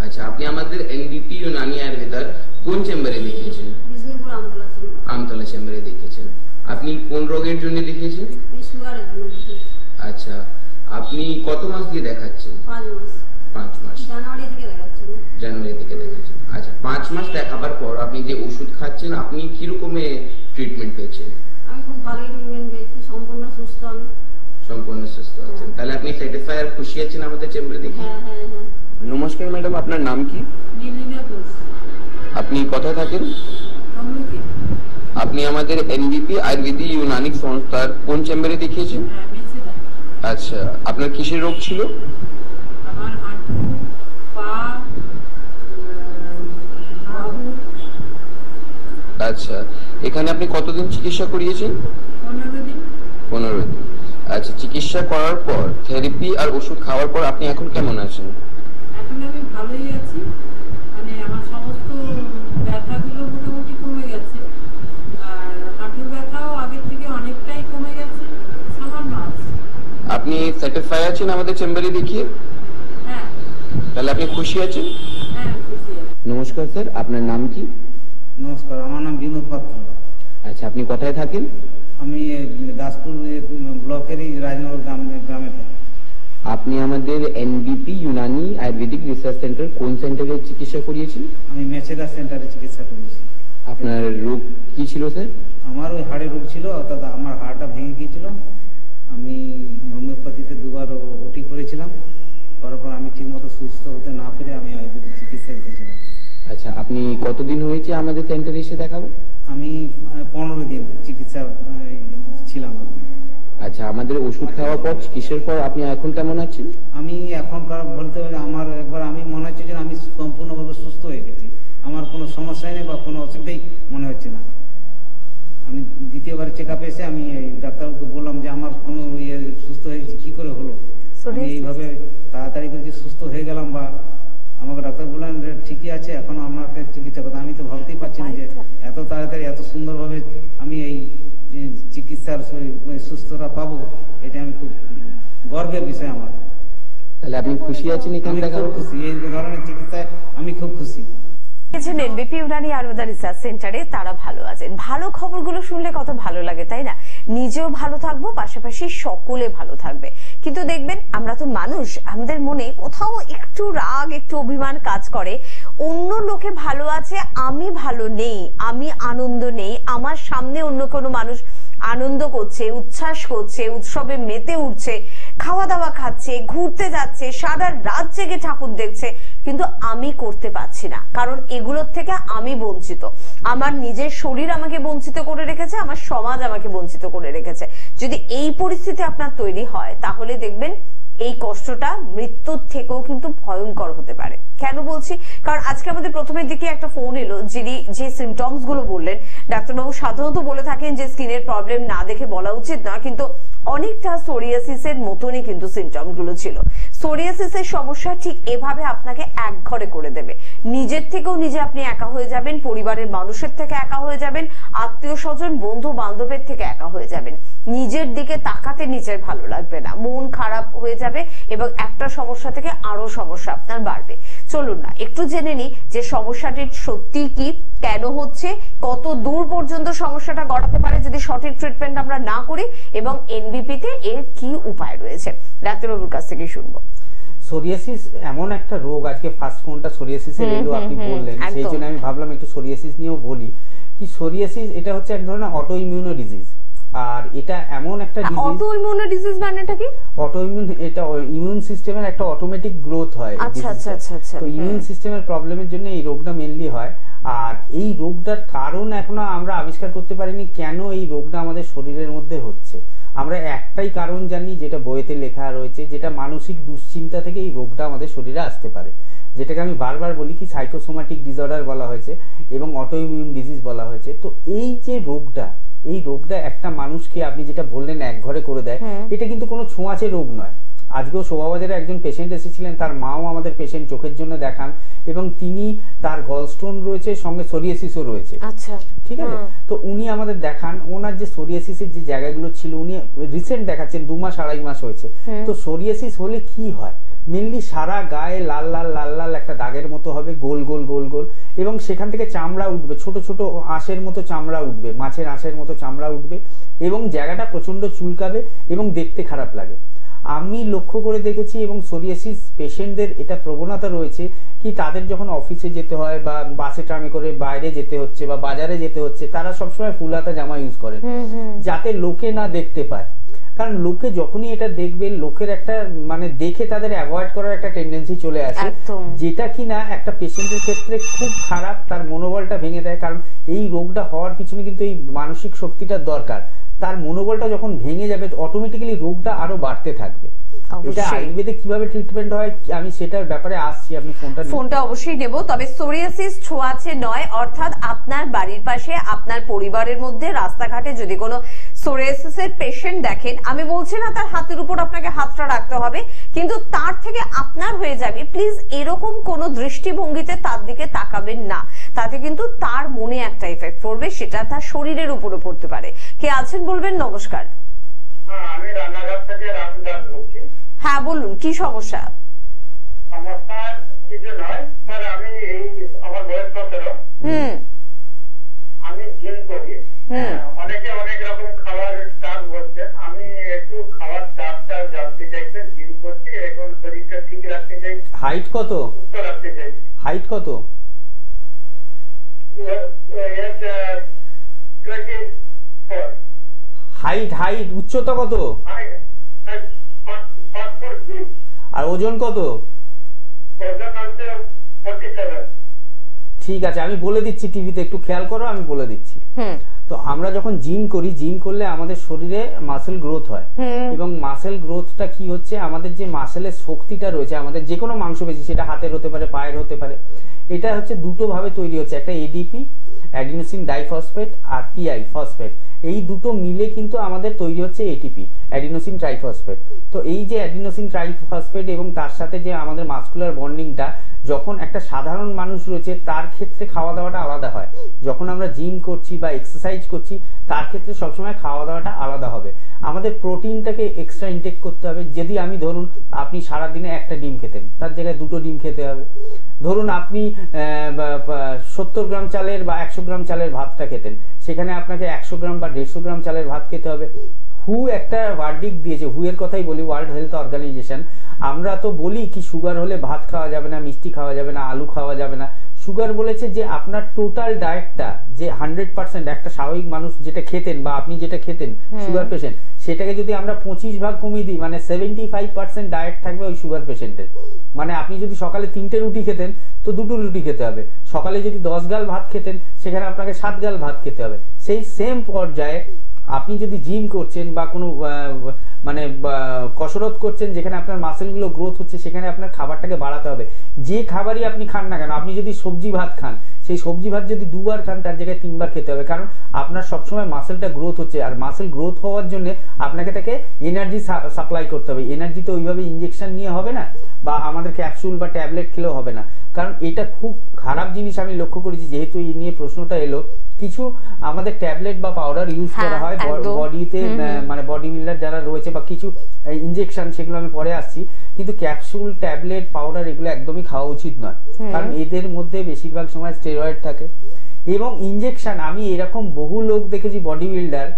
আচ্ছা, আপনি আমাদের এনডিপি ইউনানি আয়ুর্বেদার কোন চেম্বারে দেখিয়েছেন? বিষ্ণুপুর আমতলা চেম্বার। আমতলা চেম্বারে দেখিয়েছেন। আপনি কোন রোগের জন্য দেখিয়েছেন? সুগারের জন্য দেখিয়েছি। আচ্ছা, আপনি কত মাস দিয়ে দেখাচ্ছেন? 5 মাস। 5 মাস। জানুয়ারি থেকে দেখাচ্ছেন। জানুয়ারি থেকে দেখাচ্ছেন। আচ্ছা, 5 মাস দেখাবার পর আপনি যে ওষুধ খাচ্ছেন, আপনি কি রকমের ট্রিটমেন্ট পেয়েছেন? আমি খুব ভালো ট্রিটমেন্ট পেয়েছি, সম্পূর্ণ সুস্থ আমি। সম্পূর্ণ সুস্থ আছেন, তাহলে আপনি স্যাটিসফাই আর খুশি আছেন আমাদের চেম্বারে দেখে? হ্যাঁ হ্যাঁ হ্যাঁ। নমস্কার ম্যাডাম, আপনার নাম কি? নীলিমা ঘোষ। আপনি কোথায় থাকেন? তমলুকে। আপনি আমাদের এনডিপি আয়ুর্বেদিক ইউনানি সংস্থার কোন চেম্বারে দেখিয়েছেন? মেছেদা। আচ্ছা, আপনার কিসের রোগ ছিল? আমার হাঁটু, পা, বাহু। আচ্ছা, এখানে আপনি কতদিন চিকিৎসা করিয়েছেন? 15 দিন। 15 দিন। আচ্ছা, চিকিৎসা করার পর থেরাপি আর ওষুধ খাওয়ার পর আপনি এখন কেমন আছেন? এখন আমি ভালোই আছি, মানে আমার সমস্ত ব্যথাগুলো মোটামুটি কমে গেছে, আর হাঁটুর ব্যথাও আগের থেকে অনেকটাই কমে গেছে, সামান্য আছে। আপনি স্যাটিসফাই আছেন আমাদের চেম্বারে দেখিয়ে? হ্যাঁ। তাহলে আপনি খুশি আছেন? হ্যাঁ, খুশি আছি। নমস্কার স্যার, আপনার নাম কি? নমস্কার, আমার নাম বিনোদ পাত্র। আচ্ছা, আপনি কোথায় থাকেন? আমি দাসপুর ব্লকেরই রাজনগর গ্রামে থাকি। আপনি আমাদের NDP Unani Ayurvedic research centre কোন সেন্টারে চিকিৎসা করিয়েছেন? আমি মেছেদা সেন্টারে চিকিৎসা করেছি। আপনার রোগ কি ছিল স্যার? আমার ওই হাড়ের রোগ ছিল, অর্থাৎ আমার হাড়টা ভেঙে গিয়েছিল। আমি হোমিওপ্যাথিতে 2 বার ওটি করেছিলাম, করার পর আমি ঠিকমতো সুস্থ হতে না পেরে আমি আয়ুর্বেদিক চিকিৎসা এসেছিলাম। আচ্ছা, আপনি কতদিন হয়েছে আমাদের সেন্টারে এসে দেখাবো? আমি 15 দিন চিকিৎসা ছিলাম। আচ্ছা, আচ্ছা, আমাদের ওষুধ খাওয়ার পর চিকিৎসার পর আপনি এখন কেমন আছেন? আমি এখনকার বলতে হলে আমার একবার আমি মনে হচ্ছে যে আমি সম্পূর্ণভাবে সুস্থ হয়ে গেছি। আমার কোনো সমস্যাই নেই বা কোনো অসুবিধাই মনে হচ্ছে না। আমি দ্বিতীয়বার চেক আপে এসে আমি এই ডাক্তারবাবুকে বললাম যে আমার কোনো সুস্থ হয়ে গেছি, কি করে হলো? আমি এইভাবে তাড়াতাড়ি করে যে সুস্থ হয়ে গেলাম, বা আমাকে ডাক্তার বললেন যে ঠিকই আছে, এখনো আপনাকে চিকিৎসা করতে। আমি তো ভাবতেই পারছি না যে এত তাড়াতাড়ি এত সুন্দরভাবে আমি এই যে চিকিৎসার সুস্থতা পাবো, এটা আমি খুব গর্বের বিষয় আমার। তাহলে আপনি খুশি আছেন এখানে আমি দেখা খুব খুশি, এই ধরনের চিকিৎসায় আমি খুব খুশি। এনবিপি ইউনানি আয়ুর্বেদা রিসার্চ সেন্টারে তারা ভালো আছেন। ভালো খবরগুলো শুনলে কত ভালো লাগে, তাই না? নিজেও ভালো থাকবো, পাশাপাশি সকলে ভালো থাকবে। কিন্তু দেখবেন আমরা তো মানুষ, আমাদের মনে কোথাও একটু রাগ, একটু অভিমান কাজ করে। অন্য লোকে ভালো আছে, আমি ভালো নেই, আমি আনন্দ নেই, আমার সামনে অন্য কোনো মানুষ আনন্দ করছে, উচ্ছ্বাস করছে, উৎসবে মেতে উঠছে, খাওয়া দাওয়া খাচ্ছে, ঘুরতে যাচ্ছে, সারা রাত জেগে ঠাকুর দেখছে, কিন্তু আমি করতে পারছি না। কারণ এগুলোর থেকে আমি বঞ্চিত। আমার নিজের শরীর আমাকে বঞ্চিত করে রেখেছে, আমার সমাজ আমাকে বঞ্চিত করে রেখেছে। যদি এই পরিস্থিতি আপনার তৈরি হয়, তাহলে দেখবেন এই কষ্টটা মৃত্যুর থেকেও কিন্তু ভয়ঙ্কর হতে পারে। কেন বলছি? কারণ আজকে আমাদের প্রথমের দিকে একটা ফোন এলো, যিনি যে সিমটমস গুলো বললেন, ডাক্তারবাবু সাধারণত বলে থাকেন যে স্কিনের প্রবলেম না দেখে বলা উচিত না, কিন্তু অনেকটা সোরিয়াসিসের মতনই কিন্তু সিমটম গুলো ছিল। সোরিয়াসিসের সমস্যা ঠিক এভাবে আপনাকে একঘরে করে দেবে। নিজের থেকেও নিজে আপনি একা হয়ে যাবেন, পরিবারের মানুষের থেকে একা হয়ে যাবেন, আত্মীয় স্বজন বন্ধু বান্ধবের থেকে একা হয়ে যাবেন। নিজের দিকে তাকাতে নিজের ভালো লাগবে না, মন খারাপ হয়ে যাবে, এবং একটা সমস্যা থেকে আরো সমস্যা আপনার বাড়বে। চলুন না একটু জেনে নিই যে সমস্যাটি সত্যি কি, কেন হচ্ছে, কত দূর পর্যন্ত সমস্যাটা গড়াতে পারে যদি সঠিক ট্রিটমেন্ট আমরা না করি, এবং এনবিপিতে এর কি উপায় রয়েছে। ডাক্তারবাবুর কাছ থেকে শুনবো। সোরিয়াসিস এমন একটা রোগ, আজকে ফার্স্ট ফোনটা সোরিয়াসিসের এলো, আপনি বললেন, সেই জন্য আমি ভাবলাম একটু সোরিয়াসিস নিয়েও বলি। কি সোরিয়াসিস এটা হচ্ছে এক ধরনের অটো ইমিউনো ডিজিজ, আর এটা এমন একটা ডিজিজ। অটো ইমিউনো ডিজিজ মানেটা কি? অটো ইমিউন, এটা ইমিউন সিস্টেমের একটা অটোমেটিক গ্রোথ হয়। আচ্ছা আচ্ছা আচ্ছা। তো ইমিউন সিস্টেমের প্রবলেমের জন্য এই রোগটা মেইনলি হয়। আর এই রোগটার কারণ এখনো আমরা আবিষ্কার করতে পারিনি, কেন এই রোগটা আমাদের শরীরের মধ্যে হচ্ছে। আমরা একটাই কারণ জানি, যেটা বইতে লেখা রয়েছে, যেটা মানসিক দুশ্চিন্তা থেকে এই রোগটা আমাদের শরীরে আসতে পারে, যেটাকে আমি বারবার বলি কি সাইকোসোমাটিক ডিসঅর্ডার বলা হয়েছে এবং অটো ইমিউন ডিজিজ বলা হয়েছে। তো এই যে রোগটা, এই রোগটা একটা মানুষকে আপনি যেটা বললেন একঘরে করে দেয়, এটা কিন্তু কোনো ছোঁয়াচে রোগ নয়। আজকেও শোভাবাজারে একজন পেশেন্ট এসেছিলেন, তার মাও আমাদের পেশেন্ট, চোখের জন্য দেখান, এবং তিনি, তার গলস্টোন রয়েছে, সঙ্গে সোরিয়াসিসও রয়েছে। আচ্ছা, ঠিক আছে। তো উনি আমাদের দেখান, ওনার যে সোরিয়াসিসের যে জায়গাগুলো ছিল, উনি রিসেন্ট দেখাচ্ছেন, 2 মাস 2.5 মাস হয়েছে। তো সোরিয়াসিস হলে কি হয়, মেনলি সারা গায়ে লাল লাল লাল লাল একটা দাগের মতো হবে, গোল গোল গোল গোল, এবং সেখান থেকে চামড়া উঠবে, ছোট ছোট আঁশের মতো চামড়া উঠবে, মাছের আঁশের মতো চামড়া উঠবে, এবং জায়গাটা প্রচন্ড চুলকাবে এবং দেখতে খারাপ লাগে। আমি লক্ষ্য করে দেখেছি, এবং সোরিয়াসিস পেশেন্টদের এটা প্রবণতা রয়েছে কি, তাদের যখন অফিসে যেতে হয় বা বাসে ট্রামে করে বাইরে যেতে হচ্ছে বা বাজারে যেতে হচ্ছে, তারা সবসময় ফুল হাতা জামা ইউজ করেন, যাতে লোকে না দেখতে পায়। কারণ লোকে যখনই এটা দেখবে, লোকের একটা মানে দেখে তাদের অ্যাভয়েড করার একটা টেন্ডেন্সি চলে আসে, যেটা কিনা একটা পেশেন্টের ক্ষেত্রে খুব খারাপ, তার মনোবলটা ভেঙে দেয়। কারণ এই রোগটা হওয়ার পিছনে কিন্তু এই মানসিক শক্তিটা দরকার। তার মনোবলটা যখন ভেঙে যাবে, অটোমেটিক্যালি রোগটা আরো বাড়তে থাকবে। এটা আয়ুর্বেদে কিভাবে ট্রিটমেন্ট হয় আমি সেটার ব্যাপারে আসছি, আপনি ফোনটা অবশ্যই নেব। তবে সোরিয়াসিস ছোঁয়াচে নয়, অর্থাৎ আপনার বাড়ির পাশে, আপনার পরিবারের মধ্যে, রাস্তাঘাটে যদি কোনো সোরিয়াসিসের পেশেন্ট দেখেন, আমি বলছি না তার হাতের উপর আপনাকে হাতটা রাখতে হবে, কিন্তু তার থেকে আপনার হয়ে যাবে, প্লিজ এরকম কোন দৃষ্টিভঙ্গিতে তার দিকে তাকাবেন না। তাতে কিন্তু তার মনে একটা এফেক্ট পড়বে, সেটা তার শরীরের উপরে পড়তে পারে। কে আছেন বলবেন? নমস্কার। আমি রান্নাঘর থেকে রামদাস বলছি। হ্যাঁ বলুন, কি সমস্যা? সমস্যা কিছু নয় স্যার, আমি এই আমার বয়স 17। আমি জিম করি। অনেকে অনেক রকম খাবার চাপ বলছেন, আমি একটু খাবার চাপটা জানতে চাইছি। জিম করছি, এখন শরীরটা ঠিক রাখতে চাই। হাইট কত? সুস্থ রাখতে চাই। হাইট কত? হাইট উচ্চতা কত? আর ওজন কত? ঠিক আছে, আমি বলে দিচ্ছি টিভিতে, একটু খেয়াল করো, আমি বলে দিচ্ছি। তো আমরা যখন জিম করি, জিম করলে আমাদের শরীরে মাসেল গ্রোথ হয়, এবং মাসেল গ্রোথটা কি হচ্ছে, আমাদের যে মাসেলের শক্তিটা রয়েছে, আমাদের যে কোনো মাংসপেশি, সেটা হাতের হতে পারে, পায়ের হতে পারে, এটা হচ্ছে দুটো ভাবে তৈরি হচ্ছে, একটা এডিপি অ্যাডিনোসিন ডাইফসফেট আর পিআই ফসফেট, এই দুটো মিলে কিন্তু আমাদের তৈরি হচ্ছে এটিপি অ্যাডিনোসিন ট্রাইফসফেট। তো এই যে অ্যাডিনোসিন ট্রাইফসফেট এবং তার সাথে যে আমাদের মাসকুলার বন্ডিংটা, যখন একটা সাধারণ মানুষ রয়েছে তার ক্ষেত্রে খাওয়া দাওয়াটা আলাদা হয়, যখন আমরা জিম করছি বা এক্সারসাইজ করছি তার ক্ষেত্রে সবসময় খাওয়া দাওয়াটা আলাদা হবে। আমাদের প্রোটিনটাকে এক্সট্রা ইনটেক করতে হবে। যদি আমি ধরুন আপনি সারাদিনে একটা ডিম খেতেন, তার জায়গায় দুটো ডিম খেতে হবে। ধরুন আপনি 70 গ্রাম চালের বা 100 গ্রাম চালের ভাতটা খেতেন, সেখানে আপনাকে 100 গ্রাম বা 150 গ্রাম চালের ভাত খেতে হবে। হু একটা ভার্ডিক্ট দিয়েছে, হু এর কথাই বলি, ওয়ার্ল্ড হেলথ অর্গানাইজেশন। আমরা তো বলি কি সুগার হলে ভাত খাওয়া যাবে না, মিষ্টি খাওয়া যাবে না, আলু খাওয়া যাবে না। সুগার বলেছে যে আপনার টোটাল ডায়েটটা যে 100% একটা স্বাভাবিক মানুষ যেটা খেতেন বা আপনি যেটা খেতেন সুগার পেশেন্ট, সেটাকে যদি আমরা 25 ভাগ কমিয়ে দিই, মানে 75% ডায়েট থাকবে ওই সুগার পেশেন্টের। মানে আপনি যদি সকালে 3টে রুটি খেতেন তো 2টো রুটি খেতে হবে, সকালে যদি 10 গাল ভাত খেতেন সেখানে আপনাকে 7 গাল ভাত খেতে হবে। সেই সেম পর্যায়ে আপনি যদি জিম করছেন বা কোনো মানে কসরত করছেন যেখানে আপনার মাসেলগুলো গ্রোথ হচ্ছে, সেখানে আপনার খাবারটাকে বাড়াতে হবে। যে খাবারই আপনি খান না কেন, আপনি যদি সবজি ভাত খান, সেই সবজি ভাত যদি 2 বার খান তার জায়গায় 3 বার খেতে হবে, কারণ আপনার সবসময় মাসেলটা গ্রোথ হচ্ছে। আর মাসেল গ্রোথ হওয়ার জন্য আপনাকে তাকে এনার্জি সাপ্লাই করতে হবে। এনার্জি তো ওইভাবে ইনজেকশন নিয়ে হবে না, বা আমাদের ক্যাপসুল বা ট্যাবলেট খেলেও হবে না। কারণ এটা খুব খারাপ জিনিস আমি লক্ষ্য করেছি, যেহেতু এই নিয়ে প্রশ্নটা এলো। কিছু আমাদের ট্যাবলেট বা পাউডার ইউজ করা হয় বডিতে, মানে বডি বিল্ডার যারা রয়েছে, বা কিছু ইনজেকশন, সেগুলো আমি পরে আসছি। কিন্তু ক্যাপসুল, ট্যাবলেট, পাউডার এগুলো একদমই খাওয়া উচিত নয়, কারণ এদের মধ্যে বেশিরভাগ সময় স্টেরয়েড থাকে। এবং ইনজেকশন, আমি এরকম বহু লোক দেখেছি বডি বিল্ডার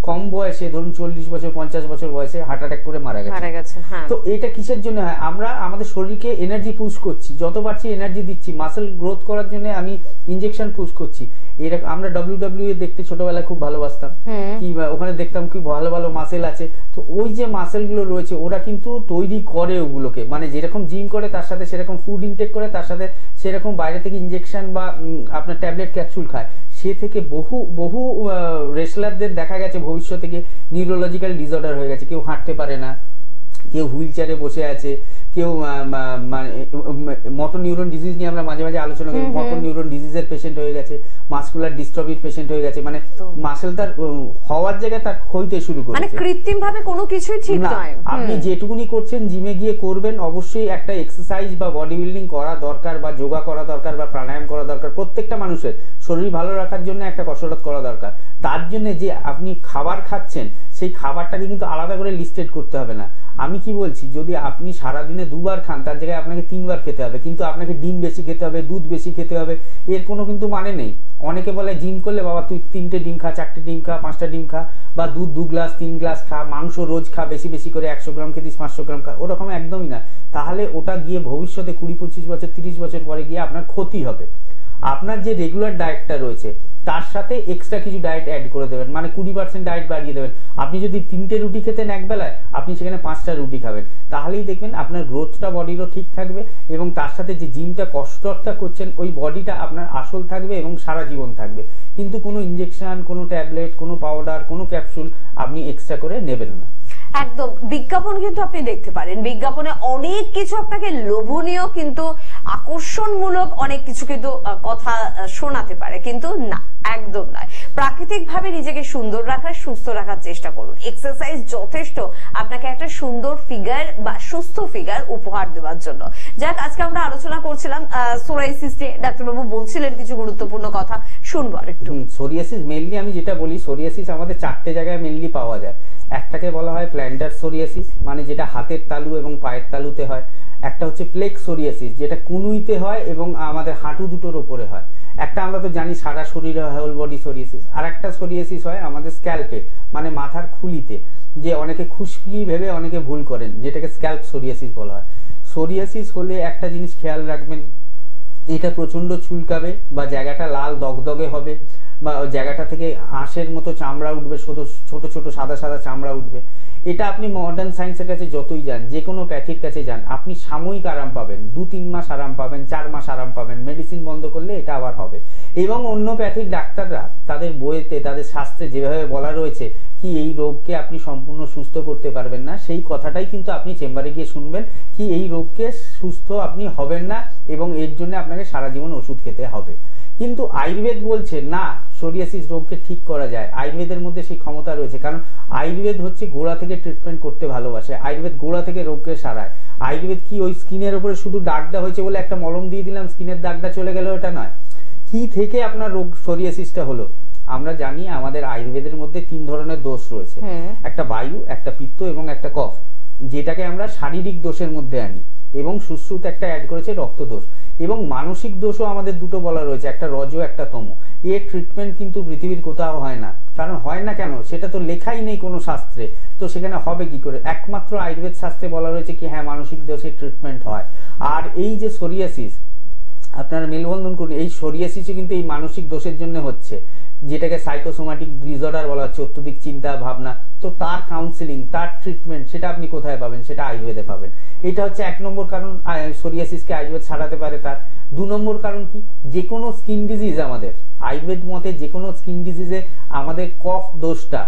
কম বয়সে, ধরুন 40 বছর 50 বছর বয়সে হার্ট অ্যাটাক করে মারা গেছে। তো এটা কিসের জন্য হয়? আমরা আমাদের শরীরকে এনার্জি পুশ করছি, যত পারছি এনার্জি দিচ্ছি, মাসেল গ্রোথ করার জন্য আমি ইনজেকশন পুশ করছি। এরকম আমরা WWE দেখতে ছোটবেলায় খুব ভালোবাসতাম, কি ওখানে দেখতাম কি ভালো ভালো মাসেল আছে। তো ওই যে মাসেল গুলো রয়েছে ওরা কিন্তু তৈরি করে ওগুলোকে, মানে যেরকম জিম করে তার সাথে সেরকম ফুড ইনটেক করে, তার সাথে সেরকম বাইরে থেকে ইনজেকশন বা আপনার ট্যাবলেট ক্যাপসুল খায়। সে থেকে বহু রেসলারদের দেখা গেছে ভবিষ্যতে গিয়ে নিউরোলজিক্যাল ডিসঅর্ডার হয়ে গেছে। কেউ হাঁটতে পারে না, কেউ হুইল চেয়ারে বসে আছে, কেউ মোটর নিউরন ডিজিজ নিয়ে আমরা মাঝে মাঝে আলোচনা করি, মোটর নিউরন ডিজিজের পেশেন্ট হয়ে গেছে, মাসকুলার ডিস্ট্রফির পেশেন্ট হয়ে গেছে। মানে মাসেল তার হওয়ার জায়গায় তার ক্ষয়তে শুরু করে, মানে কৃত্রিম ভাবে কোনো কিছুই ঠিক নয়। আপনি যেটুকুনি করছেন জিমে গিয়ে করবেন, অবশ্যই একটা এক্সারসাইজ বা বডি বিল্ডিং করা দরকার, বা যোগা করা দরকার, বা প্রাণায়াম করা দরকার। প্রত্যেকটা মানুষের শরীর ভালো রাখার জন্য একটা কসরত করা দরকার। তার জন্য যে আপনি খাবার খাচ্ছেন, সেই খাবারটাকে কিন্তু আলাদা করে লিস্টেড করতে হবে না। আমি কি বলছি, যদি আপনি সারাদিনে 2 বার খান তার জায়গায় আপনাকে 3 বার খেতে হবে, কিন্তু আপনাকে ডিম বেশি খেতে হবে, দুধ বেশি খেতে হবে, এর কোনো কিন্তু মানে নেই। অনেকে বলে জিম করলে বাবা তুই 3টে ডিম খা, 4টে ডিম খা, 5টা ডিম খা, বা দুধ 2 গ্লাস 3 গ্লাস খা, মাংস রোজ খা, বেশি বেশি করে 100 গ্রাম খেতিস 500 গ্রাম খা, ওরকম একদমই না। তাহলে ওটা গিয়ে ভবিষ্যতে 20-25 বছর 30 বছর পরে গিয়ে আপনার ক্ষতি হবে। আপনার যে রেগুলার ডায়েটটা রয়েছে তার সাথে এক্সট্রা কিছু ডায়েট অ্যাড করে দেবেন, মানে 20% ডায়েট বাড়িয়ে দেবেন। আপনি যদি 3টে রুটি খেতেন এক বেলায়, আপনি সেখানে 5টা রুটি খাবেন, তাহলেই দেখবেন আপনার গ্রোথটা বডিরও ঠিক থাকবে, এবং তার সাথে যে জিমটা কসরতটা করছেন ওই বডিটা আপনার আসল থাকবে এবং সারা জীবন থাকবে। কিন্তু কোনো ইনজেকশন, কোনো ট্যাবলেট, কোনো পাউডার, কোনো ক্যাপসুল আপনি এক্সট্রা করে নেবেন না। একদম। বিজ্ঞাপন কিন্তু আপনি দেখতে পারেন, বিজ্ঞাপনে অনেক কিছু আপনাকে লোভনীয় কিন্তু আকর্ষণমূলক অনেক কিছু কিন্তু কথা শোনাতে পারে, কিন্তু না, একদম নয়। প্রাকৃতিক ভাবে নিজেকে সুন্দর রাখার, সুস্থ রাখার চেষ্টা করুন। এক্সারসাইজ যথেষ্ট আপনাকে একটা সুন্দর ফিগার বা সুস্থ ফিগার উপহার দেওয়ার জন্য। যাক, আজকে আমরা আলোচনা করছিলাম সোরিয়াসিস নিয়ে, ডাক্তারবাবু বলছিলেন কিছু গুরুত্বপূর্ণ কথা, শুনবো একটু। সোরিয়াসিস মেইনলি আমি যেটা বলি, সোরিয়াসিস আমাদের 4টে জায়গায় মেইনলি পাওয়া যায়। একটাকে বলা হয় প্ল্যান্টার সোরিয়াসিস, মানে যেটা হাতের তালু এবং পায়ের তালুতে হয়। একটা হচ্ছে প্লেক্স সোরিয়াসিস, যেটা কুনুইতে হয় এবং আমাদের হাঁটু দুটোর উপরে হয়। একটা আমরা তো জানি সারা শরীরে হোল বডি সোরিয়াসিস। আর একটা সোরিয়াসিস হয় আমাদের স্ক্যাল্পে, মানে মাথার খুলিতে, যে অনেকে খুশকি ভেবে অনেকে ভুল করেন, যেটাকে স্ক্যাল্প সোরিয়াসিস বলা হয়। সোরিয়াসিস হলে একটা জিনিস খেয়াল রাখবেন, এটা প্রচন্ড চুলকাবে বা জায়গাটা লাল দগদগে হবে, বা ওই জায়গাটা থেকে আঁশের মতো চামড়া উঠবে, ছোট ছোট সাদা সাদা চামড়া উঠবে। এটা আপনি মডার্ন সায়েন্সের কাছে যতই যান, যে কোনো প্যাথির কাছে যান, আপনি সাময়িক আরাম পাবেন, 2-3 মাস আরাম পাবেন, 4 মাস আরাম পাবেন, মেডিসিন বন্ধ করলে এটা আবার হবে। এবং অন্য প্যাথির ডাক্তাররা তাদের বইতে, তাদের শাস্ত্রে যেভাবে বলা রয়েছে কি এই রোগকে আপনি সম্পূর্ণ সুস্থ করতে পারবেন না, সেই কথাটাই কিন্তু আপনি চেম্বারে গিয়ে শুনবেন কি এই রোগকে সুস্থ আপনি হবেন না এবং এর জন্য আপনাকে সারা জীবন ওষুধ খেতে হবে। কিন্তু আয়ুর্বেদ বলছে না, সোরিয়াসিস রোগকে ঠিক করা যায়। আয়ুর্বেদের মধ্যে সেই ক্ষমতা রয়েছে, কারণ আয়ুর্বেদ হচ্ছে গোড়া থেকে ট্রিটমেন্ট করতে ভালোবাসে। আয়ুর্বেদ গোড়া থেকে রোগকে সারায়। আয়ুর্বেদ কি ওই স্কিনের উপরে শুধু দাগটা হয়েছে বলে একটা মলম দিয়ে দিলাম স্কিনের দাগটা চলে গেল, এটা নয়। কি থেকে আপনার রোগ সোরিয়াসিসটা হলো? আমরা জানি আমাদের আয়ুর্বেদের মধ্যে 3 ধরনের দোষ রয়েছে, একটা বায়ু, একটা পিত্ত এবং একটা কফ, যেটাকে আমরা শারীরিক দোষের মধ্যে আনি। এবং সুশ্রুত একটা অ্যাড করেছে রক্ত দোষ। এবং মানসিক দোষও আমাদের দুটো বলা রয়েছে, একটা রজ, একটা তম। এর ট্রিটমেন্ট কিন্তু পৃথিবীর কোথাও হয় না। কারণ হয় না কেন? সেটা তো লেখাই নেই কোনো শাস্ত্রে, তো সেখানে হবে কি করে? একমাত্র আয়ুর্বেদ শাস্ত্রে বলা রয়েছে কি হ্যাঁ মানসিক দোষের ট্রিটমেন্ট হয়। আর এই যে সোরিয়াসিস, আপনারা মেলবন্ধন করুন, এই সোরিয়াসিসও কিন্তু এই মানসিক দোষের জন্য হচ্ছে, যেটাকে সাইকোসোমাটিক ডিসঅর্ডার বলা হচ্ছে, অত্যধিক চিন্তা ভাবনা। তো তার কাউন্সিলিং, তার ট্রিটমেন্ট, সেটা আপনি কোথায় পাবেন? সেটা আয়ুর্বেদে পাবেন। এটা হচ্ছে 1 নম্বর কারণ সোরিয়াসিসকে আয়ুর্বেদ ছাড়াতে পারে। তার 2 নম্বর কারণ কি? যে কোনো স্কিন ডিজিজ, আমাদের আয়ুর্বেদ মতে যে কোনো স্কিন ডিজিজে আমাদের কফ দোষটা,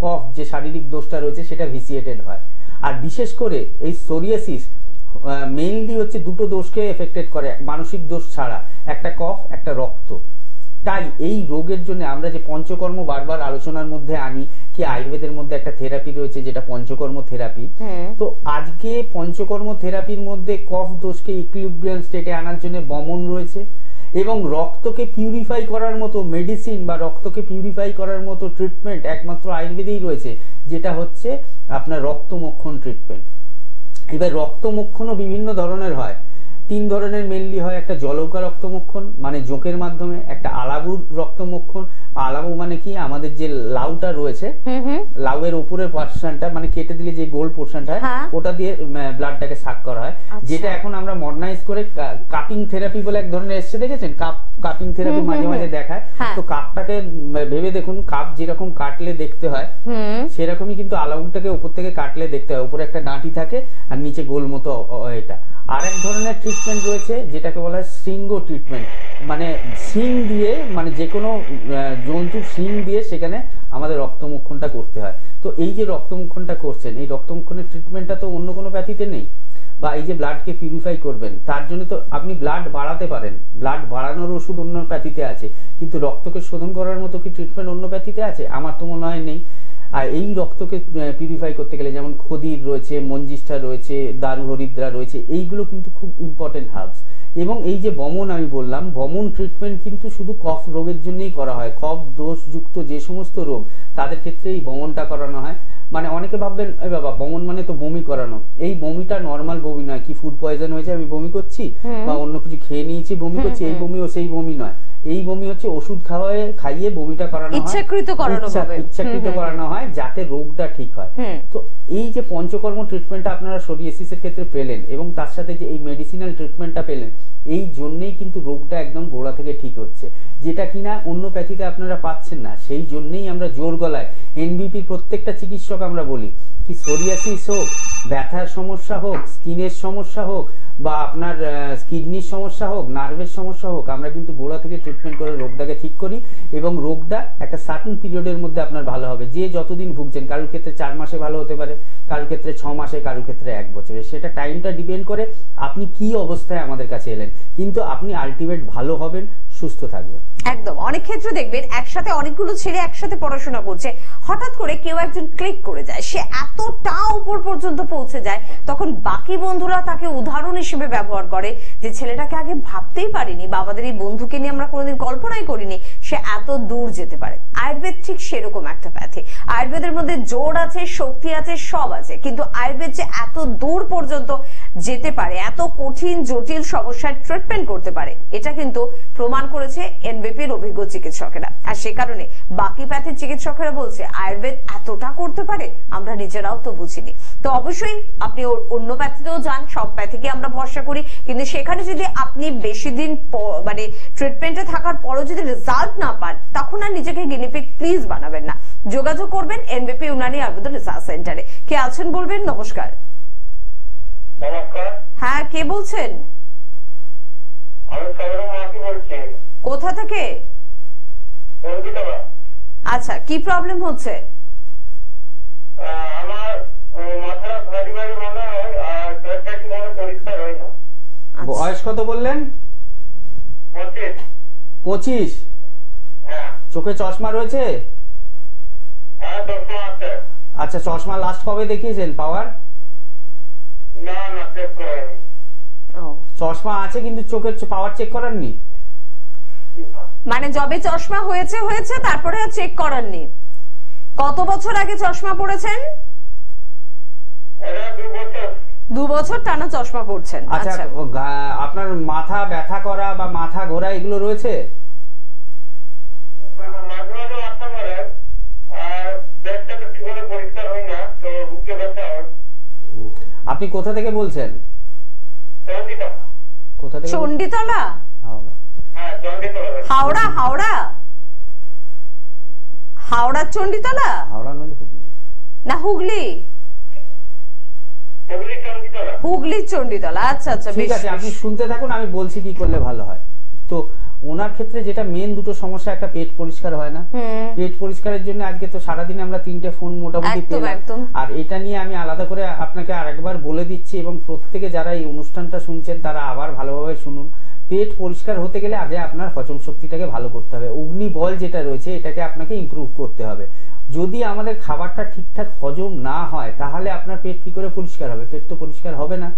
কফ যে শারীরিক দোষটা রয়েছে সেটা ভিসিয়েটেড হয়। আর বিশেষ করে এই সোরিয়াসিস মেইনলি হচ্ছে দুটো দোষকে এফেক্টেড করে, মানসিক দোষ ছাড়া, একটা কফ, একটা রক্ত। তাই এই রোগের জন্য আমরা যে পঞ্চকর্ম বারবার আলোচনার মধ্যে আনি, কি আয়ুর্বেদের মধ্যে একটা থেরাপি রয়েছে যেটা পঞ্চকর্ম থেরাপি। তো আজকে পঞ্চকর্ম থেরাপির মধ্যে কফ দোষকে ইকুইলিব্রিয়াম স্টেটে আনার জন্য বমন রয়েছে, এবং রক্তকে পিউরিফাই করার মতো মেডিসিন বা রক্তকে পিউরিফাই করার মতো ট্রিটমেন্ট একমাত্র আয়ুর্বেদেই রয়েছে, যেটা হচ্ছে আপনার রক্তমোক্ষণ ট্রিটমেন্ট। এবার রক্তমোক্ষণও বিভিন্ন ধরনের হয়। 3 ধরনের মেনলি হয়, একটা জলৌকা রক্তমোক্ষণ মানে জোঁকের মাধ্যমে, একটা আলাবুর রক্তমোক্ষণ। আলাবু মানে কি? আমাদের যে লাউটা রয়েছে, লাউয়ের উপরের পোরশনটা মানে কেটে দিলে যে গোল পোরশনটা হয়, ওটা দিয়ে ব্লাডটাকে সাক করা হয়, যেটা এখন আমরা মডার্নাইজ করে কাপিং থেরাপি বলে এক ধরনের এসছে, দেখেছেন? কাপিং থেরাপি মাঝে মাঝে দেখায়। তো কাপটাকে ভেবে দেখুন, কাপ যেরকম কাটলে দেখতে হয় সেরকমই কিন্তু আলাবুটাকে উপর থেকে কাটলে দেখতে হয়। উপরে একটা ডাঁটি থাকে আর নিচে গোল মতো এটা। আর এক ধরনের ট্রিটমেন্ট রয়েছে যেটাকে বলা হয় শৃঙ্গ ট্রিটমেন্ট, মানে শিং দিয়ে, মানে যে কোনো জন্তুর শিং দিয়ে সেখানে আমাদের রক্তমোক্ষণটা করতে হয়। তো এই যে রক্তমোক্ষণটা করছেন, এই রক্তমোক্ষণের ট্রিটমেন্টটা তো অন্য কোনো প্যাথিতে নেই। বা এই যে ব্লাডকে পিউরিফাই করবেন, তার জন্য তো আপনি ব্লাড বাড়াতে পারেন, ব্লাড বাড়ানোর ওষুধ অন্য প্যাথিতে আছে, কিন্তু রক্তকে শোধন করার মতো কি ট্রিটমেন্ট অন্য প্যাথিতে আছে? আমার তো মনে হয় নেই। আর এই রক্তকে পিউরিফাই করতে গেলে যেমন খদির রয়েছে, মঞ্জিষ্ঠা রয়েছে, দারু হরিদ্রা রয়েছে, এইগুলো কিন্তু খুব ইম্পর্টেন্ট হার্বস। এবং এই যে বমন আমি বললাম, বমন ট্রিটমেন্ট কিন্তু শুধু কফ রোগের জন্যই করা হয়। কফ দোষযুক্ত যে সমস্ত রোগ তাদের ক্ষেত্রে এই বমনটা করানো হয়। মানে অনেকে ভাববেন এই বাবা বমন মানে তো বমি করানো। এই বমিটা নর্মাল বমি নয়, কি ফুড পয়জন হয়েছে আমি বমি করছি বা অন্য কিছু খেয়ে নিয়েছি বমি করছি, এই বমি ও সেই বমি নয়। এই বমি হচ্ছে ওষুধ খাইয়ে বমিটা করানো হয়, ইচ্ছাকৃত করানো হয় যাতে রোগটা ঠিক হয়। তো এই যে পঞ্চকর্ম ট্রিটমেন্টটা আপনারা সোরিয়াসিসের ক্ষেত্রে পেলেন এবং তার সাথে যে এই মেডিসিনাল ট্রিটমেন্টটা পেলেন, এই জন্যই কিন্তু রোগটা একদম গোড়া থেকে ঠিক হচ্ছে, যেটা কিনা অন্য প্যাথিতে আপনারা পাচ্ছেন না। সেই জন্যই আমরা জোর গলায় এনবিপির প্রত্যেকটা চিকিৎসক আমরা বলি কি সোরিয়াসিস হোক, ব্যথার সমস্যা হোক, স্কিনের সমস্যা হোক, বা আপনার কিডনির সমস্যা হোক, নার্ভের সমস্যা হোক, আমরা কিন্তু গোড়া থেকে ট্রিটমেন্ট করে রোগটাকে ঠিক করি এবং রোগটা একটা সার্টেন পিরিয়ডের মধ্যে আপনার ভালো হবে। যে যতদিন ভুগছেন, কারোর ক্ষেত্রে 4 মাসে ভালো হতে পারে, কারোর ক্ষেত্রে 6 মাসে, কারোর ক্ষেত্রে 1 বছরে, সেটা টাইমটা ডিপেন্ড করে আপনি কি অবস্থায় আমাদের কাছে এলেন, কিন্তু আপনি আলটিমেট ভালো হবেন, সুস্থ থাকবেন। একদম। অনেক ক্ষেত্রে দেখবেন একসাথে অনেকগুলো ছেলে একসাথে পড়াশোনা করছে, হঠাৎ করে কেউ একজন ক্লিক করে যায়, সে এতটা উপর পর্যন্ত পৌঁছে যায়, তখন বাকি বন্ধুরা তাকে উদাহরণ হিসেবে ব্যবহার করে যে ছেলেটাকে আগে ভাবতেই পারিনি বা আমাদের এই বন্ধুকে নিয়ে আমরা কোনোদিন কল্পনাই করিনি সে এত দূর যেতে পারে। আয়ুর্বেদ ঠিক সেরকম একটা প্যাথি। আয়ুর্বেদের মধ্যে জোর আছে, শক্তি আছে, সব আছে, কিন্তু আয়ুর্বেদ যে এত দূর পর্যন্ত যেতে পারে, এত কঠিন জটিল সমস্যার ট্রিটমেন্ট করতে পারে, এটা কিন্তু প্রমাণ করেছে এনবিপির অভিজ্ঞ চিকিৎসকেরা। আর সে কারণে বাকি প্যাথির চিকিৎসকেরা বলছে আয়ুর্বেদ এতটা করতে পারে, আমরা নিজেরাও তো বুঝিনি। তো অবশ্যই আপনি অন্য প্যাথিতেও যান, সব প্যাথিকে আমরা ভরসা করি, কিন্তু সেখানে যদি আপনি বেশি দিন মানে ট্রিটমেন্টে থাকার পরও যদি রেজাল্ট না পান, তখন আর নিজেকে গিনিপিগ প্লিজ বানাবেন না। যোগাযোগ করবেন এনবিপি ইউনানি আয়ুর্বেদ রিসার্চ সেন্টারে। কে আছেন বলবেন? নমস্কার। নমস্কার। হ্যাঁ, কে বলছেন? আমি সৌরভ মাঝি বলছি। কোথা থেকে? আচ্ছা, কি প্রবলেম হচ্ছে? আমার মাথা ভারী ভারী মনে হয় আর পেটটা ঠিকভাবে পরিষ্কার হয় না। বয়স কত বললেন? 25। হ্যাঁ। চোখে চশমা রয়েছে? হ্যাঁ, চশমা আছে। আচ্ছা, চশমা লাস্ট কবে দেখিয়েছেন পাওয়ার? না না, চেক করেনি। চশমা আছে কিন্তু চোখের পাওয়ার চেক করাননি? মানে যবে চশমা হয়েছে তারপরে আর চেক করাননি? কত বছর আগে চশমা পড়েছেন? 2 বছর টানা চশমা পড়ছেন। আচ্ছা, আপনার মাথা ব্যথা করা বা মাথা ঘোরা এগুলো রয়েছে? মাঝে মাঝে মাথা ঘোরে আর পেটটা ঠিকভাবে পরিষ্কার হয় না, তো বুকে ব্যথা হয়। আপনি কোথা থেকে বলছেন? কোথা থেকে? চণ্ডীতলা। হ্যাঁ, চণ্ডীতলা। হাওড়া? হাওড়া চণ্ডীতলা? হাওড়া নইলে হুগলি না, হুগলি? হুগলি চণ্ডীতলা। আচ্ছা আচ্ছা, ঠিক আছে, আপনি শুনতে থাকুন, আমি বলছি কি করলে ভালো হয়। তো ওনার ক্ষেত্রে যেটা মেন দুটো সমস্যা, একটা পেট পরিষ্কার হয় না। পেট পরিষ্কারের জন্য আজকে তো সারাদিন আমরা 3টে ফোন মোটামুটি পেলাম, আর এটা নিয়ে আমি আলাদা করে আপনাকে আরেকবার বলে দিচ্ছি, এবং প্রত্যেকে যারা এই অনুষ্ঠানটা শুনছেন তারা আবার ভালোভাবে শুনুন। পেট পরিষ্কার হতে গেলে আগে আপনার হজম শক্তিটাকে ভালো করতে হবে। অগ্নি বল যেটা রয়েছে এটাকে আপনাকে ইমপ্রুভ করতে হবে। যদি আমাদের খাবারটা ঠিকঠাক হজম না হয় তাহলে আপনার পেট কি করে পরিষ্কার হবে? পেট তো পরিষ্কার হবে না।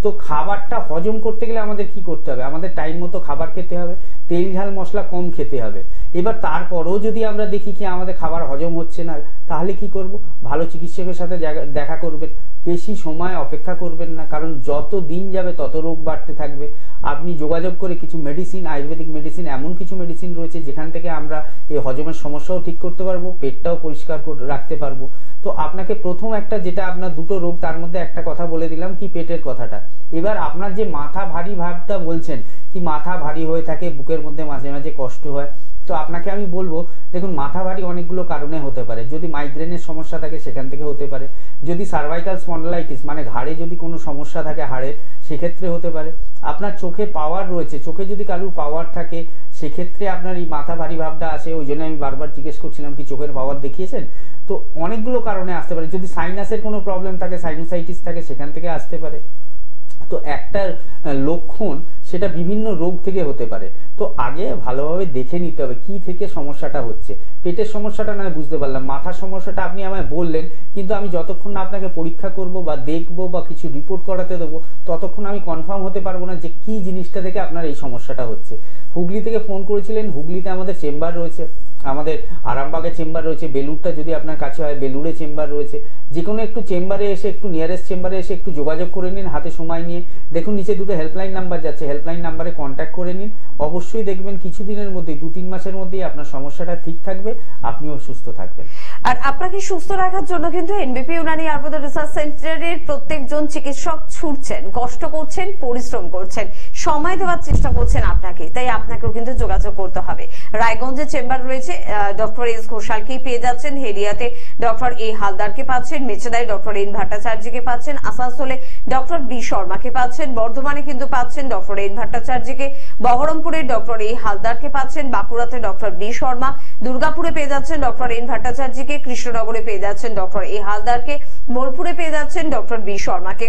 তো খাবারটা হজম করতে গেলে আমাদের কি করতে হবে? আমাদের টাইম মতো খাবার খেতে হবে, তেল ঝাল মশলা কম খেতে হবে। এবার তারপরেও যদি আমরা দেখি কি আমাদের খাবার হজম হচ্ছে না, তাহলে কি করব? ভালো চিকিৎসকের সাথে দেখা করবেন। বেশি সময় অপেক্ষা করবেন না, কারণ যত দিন যাবে তত রোগ বাড়তে থাকবে। আপনি যোগাযোগ করে কিছু মেডিসিন, আয়ুর্বেদিক মেডিসিন, এমন কিছু মেডিসিন রয়েছে যেখান থেকে আমরা এই হজমের সমস্যাও ঠিক করতে পারবো, পেটটাও পরিষ্কার রাখতে পারবো। তো আপনাকে প্রথম একটা, যেটা আপনার দুটো রোগ তার মধ্যে একটা কথা বলে দিলাম, কি পেটের কথাটা। এবার আপনার যে মাথা ভারী ভাবটা বলছেন, কি মাথা ভারী হয়ে থাকে, বুকের মধ্যে মাঝে মাঝে কষ্ট হয়, তো আপনাকে আমি বলবো, দেখুন মাথা ভারী অনেকগুলো কারণে হতে পারে। যদি মাইগ্রেনের সমস্যা থাকে সেখান থেকে হতে পারে, যদি সার্ভাইকাল স্পন্ডালাইটিস মানে ঘাড়ে যদি কোনো সমস্যা থাকে হাড়ের, সেক্ষেত্রে হতে পারে। আপনার চোখে পাওয়ার রয়েছে, চোখে যদি কারোর পাওয়ার থাকে সেক্ষেত্রে আপনার এই মাথা ভারী ভাবটা আসে। ওই জন্য আমি বারবার জিজ্ঞেস করছিলাম কি চোখের পাওয়ার দেখিয়েছেন। তো অনেকগুলো কারণে আসতে পারে। যদি সাইনাসের কোনো প্রবলেম থাকে, সাইনোসাইটিস থাকে, সেখান থেকে আসতে পারে। তো একটা লক্ষণ, সেটা বিভিন্ন রোগ থেকে হতে পারে। তো আগে ভালোভাবে দেখে নিতে হবে কি থেকে সমস্যাটা হচ্ছে। পেটের সমস্যাটা নয় বুঝতে পারলাম, মাথার সমস্যাটা আপনি আমায় বললেন, কিন্তু আমি যতক্ষণ না আপনাকে পরীক্ষা করব বা দেখবো বা কিছু রিপোর্ট করাতে দেবো, ততক্ষণ আমি কনফার্ম হতে পারবো না যে কি জিনিসটা থেকে আপনার এই সমস্যাটা হচ্ছে। হুগলি থেকে ফোন করেছিলেন, হুগলিতে আমাদের চেম্বার রয়েছে, আমাদের আরামবাগে চেম্বার রয়েছে, বেলুরটা যদি আপনার কাছে হয় বেলুরে চেম্বার রয়েছে। যে কোনো একটু চেম্বারে এসে, একটু নিয়ারেস্ট চেম্বারে এসে একটু যোগাযোগ করে নিন, হাতে সময় নিয়ে। দেখুন নিচে দুটো হেল্পলাইন নাম্বার যাচ্ছে, হেল্পলাইন নাম্বারে কন্ট্যাক্ট করে নিন। অবশ্যই দেখবেন কিছুদিনের মধ্যেই, 2-3 মাসের মধ্যেই আপনার সমস্যাটা ঠিক থাকবে, আপনিও সুস্থ থাকবেন। আর আপনাকে সুস্থ রাখার জন্য কিন্তু এনবিপি ইউনানি আয়ুর্বেদ রিসার্চ সেন্টারের প্রত্যেকজন চিকিৎসক ছুটছেন, কষ্ট করছেন, পরিশ্রম করছেন, সময় দেওয়ার চেষ্টা করছেন আপনাকে। তাই আপনাকেও কিন্তু যোগাযোগ করতে হবে। রায়গঞ্জে চেম্বার রয়েছে, ডক্টর এস ঘোষালকেই পেয়ে যাচ্ছেন। হেরিয়াতে ডক্টর এ হালদারকে পাচ্ছেন, মেচেদায় ডক্টর এন ভট্টাচার্যকে পাচ্ছেন, আসানসোলে ডক্টর বি শর্মাকে পাচ্ছেন, বর্ধমানে কিন্তু পাচ্ছেন ডক্টর এন ভট্টাচার্যকে, বহরমপুরে ডক্টর এ হালদারকে পাচ্ছেন, বাঁকুড়াতে ডক্টর বি শর্মা, দুর্গাপুরে পেয়ে যাচ্ছেন ডক্টর এন ভট্টাচার্যকে, কৃষ্ণনগরে পেয়ে যাচ্ছেন ডক্টর এ হালদারকে, বোলপুরে পেয়ে যাচ্ছেন ডক্টর বি শর্মাকে,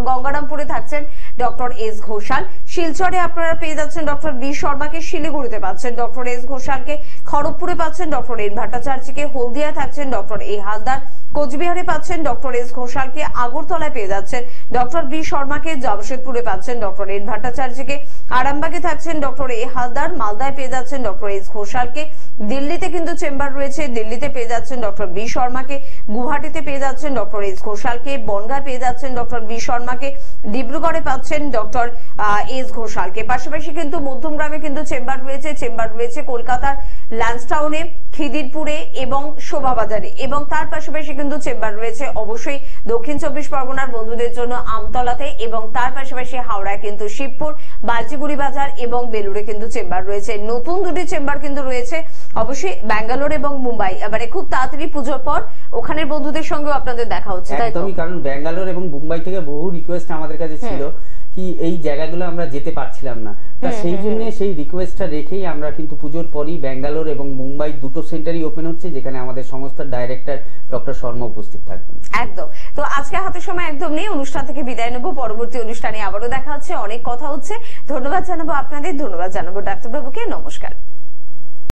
গঙ্গারামপুরে থাকছেন ডক্টর এস ঘোষাল, শিলচরে আপনারা পেয়ে যাচ্ছেন ডক্টর বি শর্মাকে, শিলিগুড়িতে পাচ্ছেন ডক্টর এস ঘোষালকে, খড়গপুরে পাচ্ছেন ডক্টর এন ভট্টাচার্যকে, হলদিয়ায় থাকছেন ডক্টর এ হালদার, কোচবিহারে পাচ্ছেন ডক্টর এস ঘোষালকে, আগরতলায় পেয়ে যাচ্ছেন ডক্টর বি শর্মাকে, জামশেদপুরে পাচ্ছেন ডক্টর এন ভট্টাচার্যকে, আরামবাগে থাকছেন ডক্টর এ হালদার, মালদায় পেয়ে যাচ্ছেন ডক্টর এস ঘোষালকে, দিল্লিতে কিন্তু চেম্বার রয়েছে, দিল্লিতে পেয়ে যাচ্ছেন ডক্টর বি শর্মাকে, গুয়াহাটিতে পেয়ে যাচ্ছেন ডক্টর এস ঘোষালকে, বনগাঁয় পেয়ে যাচ্ছেন ডক্টর বি শর্মাকে, ডিব্রুগড়ে পাচ্ছেন ডক্টর এস এস ঘোষালকে। পাশাপাশি কিন্তু মধ্যমগ্রামে কিন্তু চেম্বার রয়েছে কলকাতার ল্যান্সটাউনে, খিদিরপুরে এবং শোভাবাজারে, এবং তার পাশাপাশি কিন্তু চেম্বার রয়েছে অবশ্যই দক্ষিণ 24 পরগনার বন্ধুদের জন্য আমতলাতে, এবং তার পাশাপাশি হাওড়ায় কিন্তু শিবপুর, বালচিগুড়ি বাজার এবং বেলুড়ে কিন্তু চেম্বার রয়েছে। নতুন দুটি চেম্বার কিন্তু রয়েছে অবশ্যই ব্যাঙ্গালোর এবং মুম্বাই। এবারে খুব তাড়াতাড়ি পুজোর পর ওখানের বন্ধুদের সঙ্গেও আপনাদের দেখা হচ্ছে, তাই তো? একদমই, কারণ ব্যাঙ্গালোর এবং মুম্বাই থেকে বহু রিকোয়েস্ট আমাদের কাছে ছিল কি এই জায়গাগুলো আমরা যেতে পারছিলাম না, তা সেই জন্য সেই রিকোয়েস্টটা রেখেই আমরা কিন্তু পুজোর পরই ব্যাঙ্গালোর এবং মুম্বাই দুটো সেন্টারই ওপেন হচ্ছে, যেখানে আমাদের সংস্থার ডাইরেক্টর ডক্টর শর্মা উপস্থিত থাকবেন। একদম। তো আজকে হাতে সময় একদম নেই, অনুষ্ঠান থেকে বিদায় নেব। পরবর্তী অনুষ্ঠানে আবারও দেখা হচ্ছে, অনেক কথা হচ্ছে। ধন্যবাদ জানাবো আপনাদের, ধন্যবাদ জানাবো ডাক্তারবাবুকে। নমস্কার।